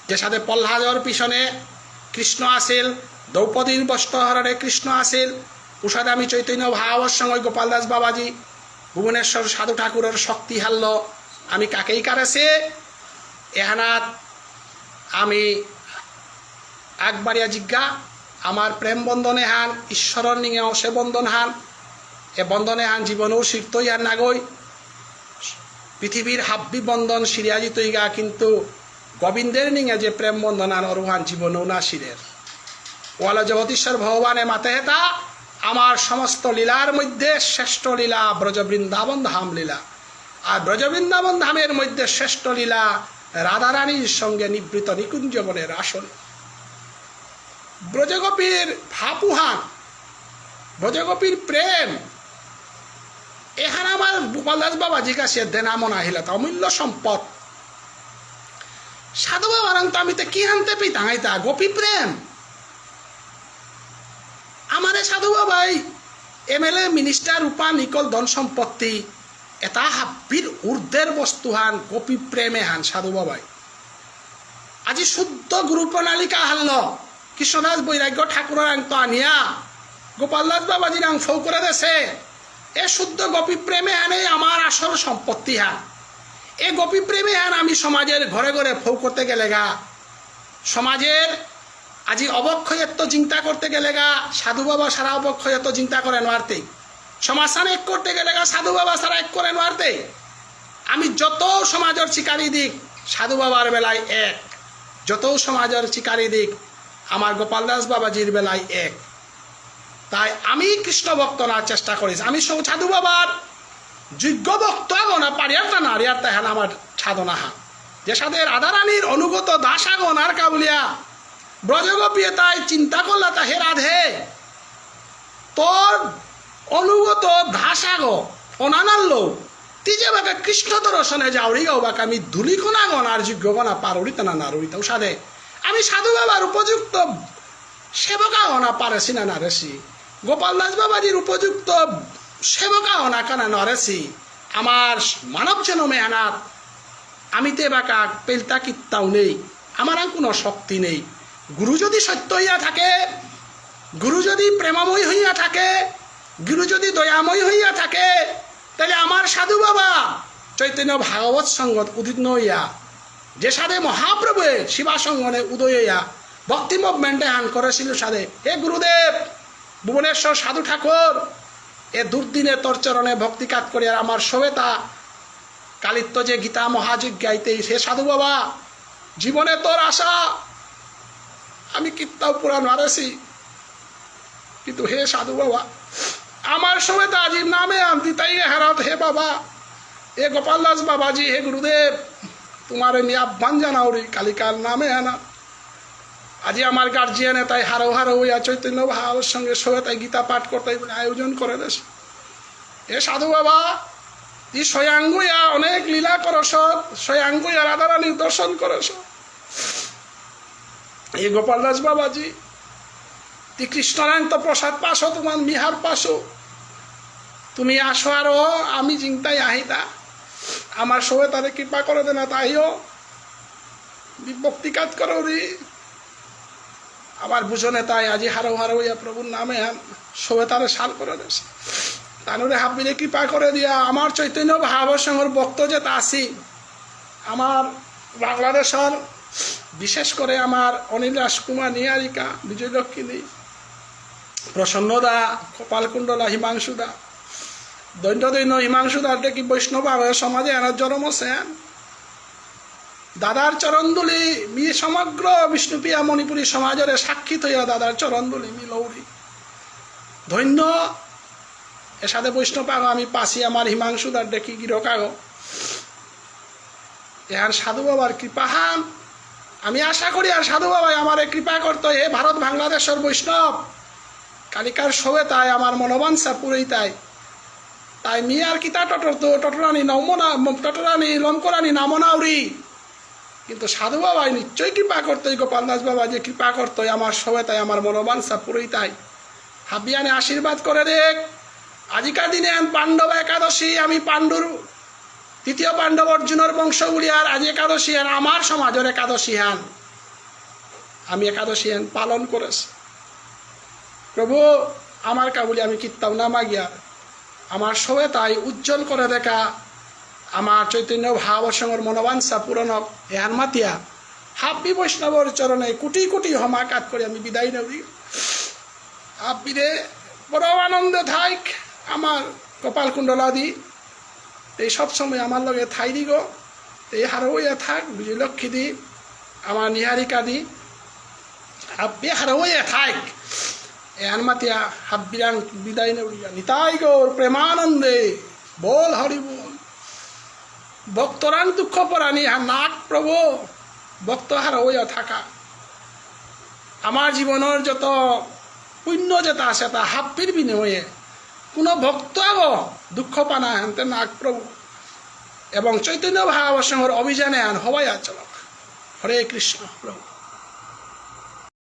যে সাথে প্রহ্লাদর পিছনে কৃষ্ণ আসিল, দ্রৌপদীর বস্ত্রহরণে কৃষ্ণ আসিল, উষাদে আমি চৈতন্য ভাবর সঙ্গে গোপাল দাস বাবাজি ভুবনেশ্বর সাধু ঠাকুরের শক্তি হারল। আমি কাকেই কারেছে এহানাত আমি একবারিয়া জিজ্ঞা আমার প্রেম বন্ধনে হান ঈশ্বরের নিঙেও সে বন্ধন হান এ বন্ধনে হান জীবনেও শিরতই হান নাগই পৃথিবীর হাব্বি বন্ধন সিরিয়াজি তৈগা, কিন্তু গোবিন্দের নিঙে যে প্রেম বন্ধন আন অরুহান জীবনেও না শিরের। ওয়ালা জগতীশ্বর ভগবানে মাতে হেতা আমার সমস্ত লীলার মধ্যে শ্রেষ্ঠ লীলা ব্রজবৃন্দাবন ধাম লীলা। আর ব্রজবৃন্দাবন ধামের মধ্যে শ্রেষ্ঠ লীলা রাধারানীর সঙ্গে নিবৃত নিকুঞ্জবনের আসনে। ব্রজগোপীর ভাপুহান, ব্রজগোপীর প্রেম এখানে আমার গোপাল দাস বাবা জিজ্ঞাসা দেনা মনে আহিলা তা অমূল্য সম্পদ। সাধু বাবার তো আমি তো কি আনতে পেয়ে তাঙাইতা গোপী প্রেম। আমারে সাধু বাবাই MLA মিনিস্টার রূপা নিকল ধন সম্পত্তি এটা হাব্বির ঊর্ধ্বের বস্তু হান গোপী প্রেমে হান সাধু বাবাই। আজি শুদ্ধ গুরু প্রণালিকা হারল কৃষ্ণদাস বৈরাগ্য ঠাকুরের আংতো আনিয়া গোপাল দাস বাবাজির আং ফৌ করে দেছে। এ শুদ্ধ গোপী প্রেমে হানে আমার আসল সম্পত্তি হান। এ গোপী প্রেমে হান আমি সমাজের ঘরে ঘরে ফৌ করতে গেলে গা, সমাজের আজি অবক্ষয়ত্ব চিন্তা করতে গেলে গা সাধু বাবা সারা অবক্ষয়ত্ব চিন্তা করে নোয়ারতে, সমাজসান এক করতে গেলে গা সাধু বাবা সারা এক করে নোয়ারতে। আমি যত সমাজের চিকারি দিক সাধু বাবার বেলায় এক, যত সমাজের চিকারি দিক আমার গোপাল দাস বাবাজির বেলায় এক। তাই আমি কৃষ্ণ ভক্ত না চেষ্টা করিস, আমি সাধু বাবার যোগ্য ভক্ত আগনা পারিয়ারটা না রিয়ারটা হেন আমার সাধনা হা। যে সাথে রাধারানীর অনুগত দাস আগন আর কাবুলিয়া ব্রজগোপিয়ে তাই চিন্তা করলা তা হে রাধে তোর অনুগত দাস আগ অনানাল্ল তিজে বাকা কৃষ্ণ দর্শনে যাওরি গাও বাকা আমি ধুলিখোনা গন আর যোগ্য গনা পারুড়িতা না নারুড়িতাও সাধে আমি সাধু বাবার উপযুক্ত সেবকা হনা পারেছি না নারেছি, গোপাল দাস বাবাজির উপযুক্ত সেবকা হনা কানা নরেছি। আমার মানব জনমে আনাত আমি তে বাকা পেলতা কিত্তাও নেই, আমার আর কোনো শক্তি নেই। গুরু যদি সত্য হইয়া থাকে, গুরু যদি প্রেমময় হইয়া থাকে, গুরু যদি দয়াময় হইয়া থাকে, তাহলে আমার সাধু বাবা চৈতন্য ভাগবত সঙ্গত উদিত হইয়া যে সাধে মহাপ্রভুয়ে শিবাসঙ্গনে উদয় হইয়া ভক্তি মুভমেন্টে হান করেছিল সাধে হে গুরুদেব ভুবনেশ্বর সাধু ঠাকুর এ দুর্দিনে তোর চরণে ভক্তি কাজ করি আর আমার সবেতা কালিত্য যে গীতা মহাযজ্ঞাইতে হে সাধু বাবা জীবনে তোর আশা আমি কিত্তাও পুরাণ মারেছি, কিন্তু হে সাধু বাবা আমার সবেতা আজির নামে আনতি তাই হারাত হে বাবা এ গোপাল দাস বাবাজি হে গুরুদেব তোমার নিয়ে আহ্বান জানাওরি কালিকার নামে আনা। আজি আমার গার্জিয়ানে তাই হারো হারো হইয়া চৈতন্য ভাবের সঙ্গে সবে তাই গীতা পাঠ করতে আয়োজন করে দেশ। এ সাধু বাবা ই স্বয়াঙ্গুয়া অনেক লীলা করস, স্বয়াঙ্গুয়া রাধারানীর দর্শন করস। এই গোপাল দাস বাবাজি তি কৃষ্ণরাং তো প্রসাদ পাশো তোমার মিহার পাশো তুমি আসো আরো আমি চিন্তাই আহিতা আমার সবে তারে কৃপা করে দে না তাইও বিভক্তি কাজ করো রে আমার বুঝনে তাই আজি হারো হারো ইয়া প্রভুর নামে সবে তারে সাল করে দেছে তানুরে হাবিলে কৃপা করে দিয়া আমার চৈতন্য ভাবসঙ্গর ভক্ত যে তা আসি আমার বাংলাদেশের বিশেষ করে আমার অনিল রাজকুমার নিয়ারিকা বিজয়লক্ষ্মী প্রসন্নদা কপালকুণ্ডলা হিমাংশুদা দৈন্য হিমাংশুদার দেখি বৈষ্ণব সমাজে এনার জন্ম সেন দাদার চরণদুলি মি সমগ্র বিষ্ণুপ্রিয়া মণিপুরী সমাজের সাক্ষী হইয়া দাদার চরণদুলি মি লৌরি ধন্য এর সাথে বৈষ্ণব আগ আমি পাশি আমার হিমাংশুদার দেখি গিরকাগ এহার সাধু বাবার কৃপাহান আমি আশা করি আর সাধু বাবাই আমার কৃপা করতো এ ভারত বাংলাদেশের বৈষ্ণব কালিকার শোবে তাই আমার মনোবাঞ্ছা পুরোই তাই মিয়ার কিতা টটরানি নমনা টটরানি লমকরানি নামনাউরি কিন্তু সাধু বাবাই নিশ্চয়ই কৃপা করতোই গোপাল দাস বাবা যে কৃপা করতোই আমার শোবে তাই আমার মনোবাঞ্ছা পুরোই হাবিয়ানে আশীর্বাদ করে দেখ আজিকার দিনে পাণ্ডব একাদশী আমি পাণ্ডুর তৃতীয় পাণ্ডব অর্জুনের বংশগুলি আর আজ একাদশী হান আমার সমাজের একাদশী হান আমি একাদশী হান পালন করেছি প্রভু আমার কাবুলি আমি কীর্তাম না মাগিয়া আমার সবে তাই উজ্জ্বল করে দেখা আমার চৈতন্য ভাবসঙ্গর মনোবাঞ্ছা পূরণ এহান মাতিয়া হাব্বি বৈষ্ণবর চরণে কোটি কোটি হমাকাত করে আমি বিদায় নেব হাব্বিরে বড় আনন্দে থাইক আমার কপালকুণ্ডলা দি এই সবসময় আমার লগে থাই দিগ এই হারওয়া থাক বিজয়লক্ষ্মী দি আমার নিহারিকা দি হাব্বি হারওয়া থাক এহান মাতিয়া হাব্বিরাং বিদায় নেউড়িয়া নিতাই গৌর প্রেমানন্দে বল হরি বল ভক্তরাং দুঃখ পরানি হা নাক প্রভু ভক্ত হারওয়া থাকা আমার জীবনের যত পুণ্য যেটা আছে তা হাব্বির বিনিময়ে কোনো ভক্ত আগ দুঃখ পানা হেনতে নাক প্রভু এবং চৈতন্য ভাবসঙ্গর অভিযানে আন হবাই আচলক হরে কৃষ্ণ প্রভু।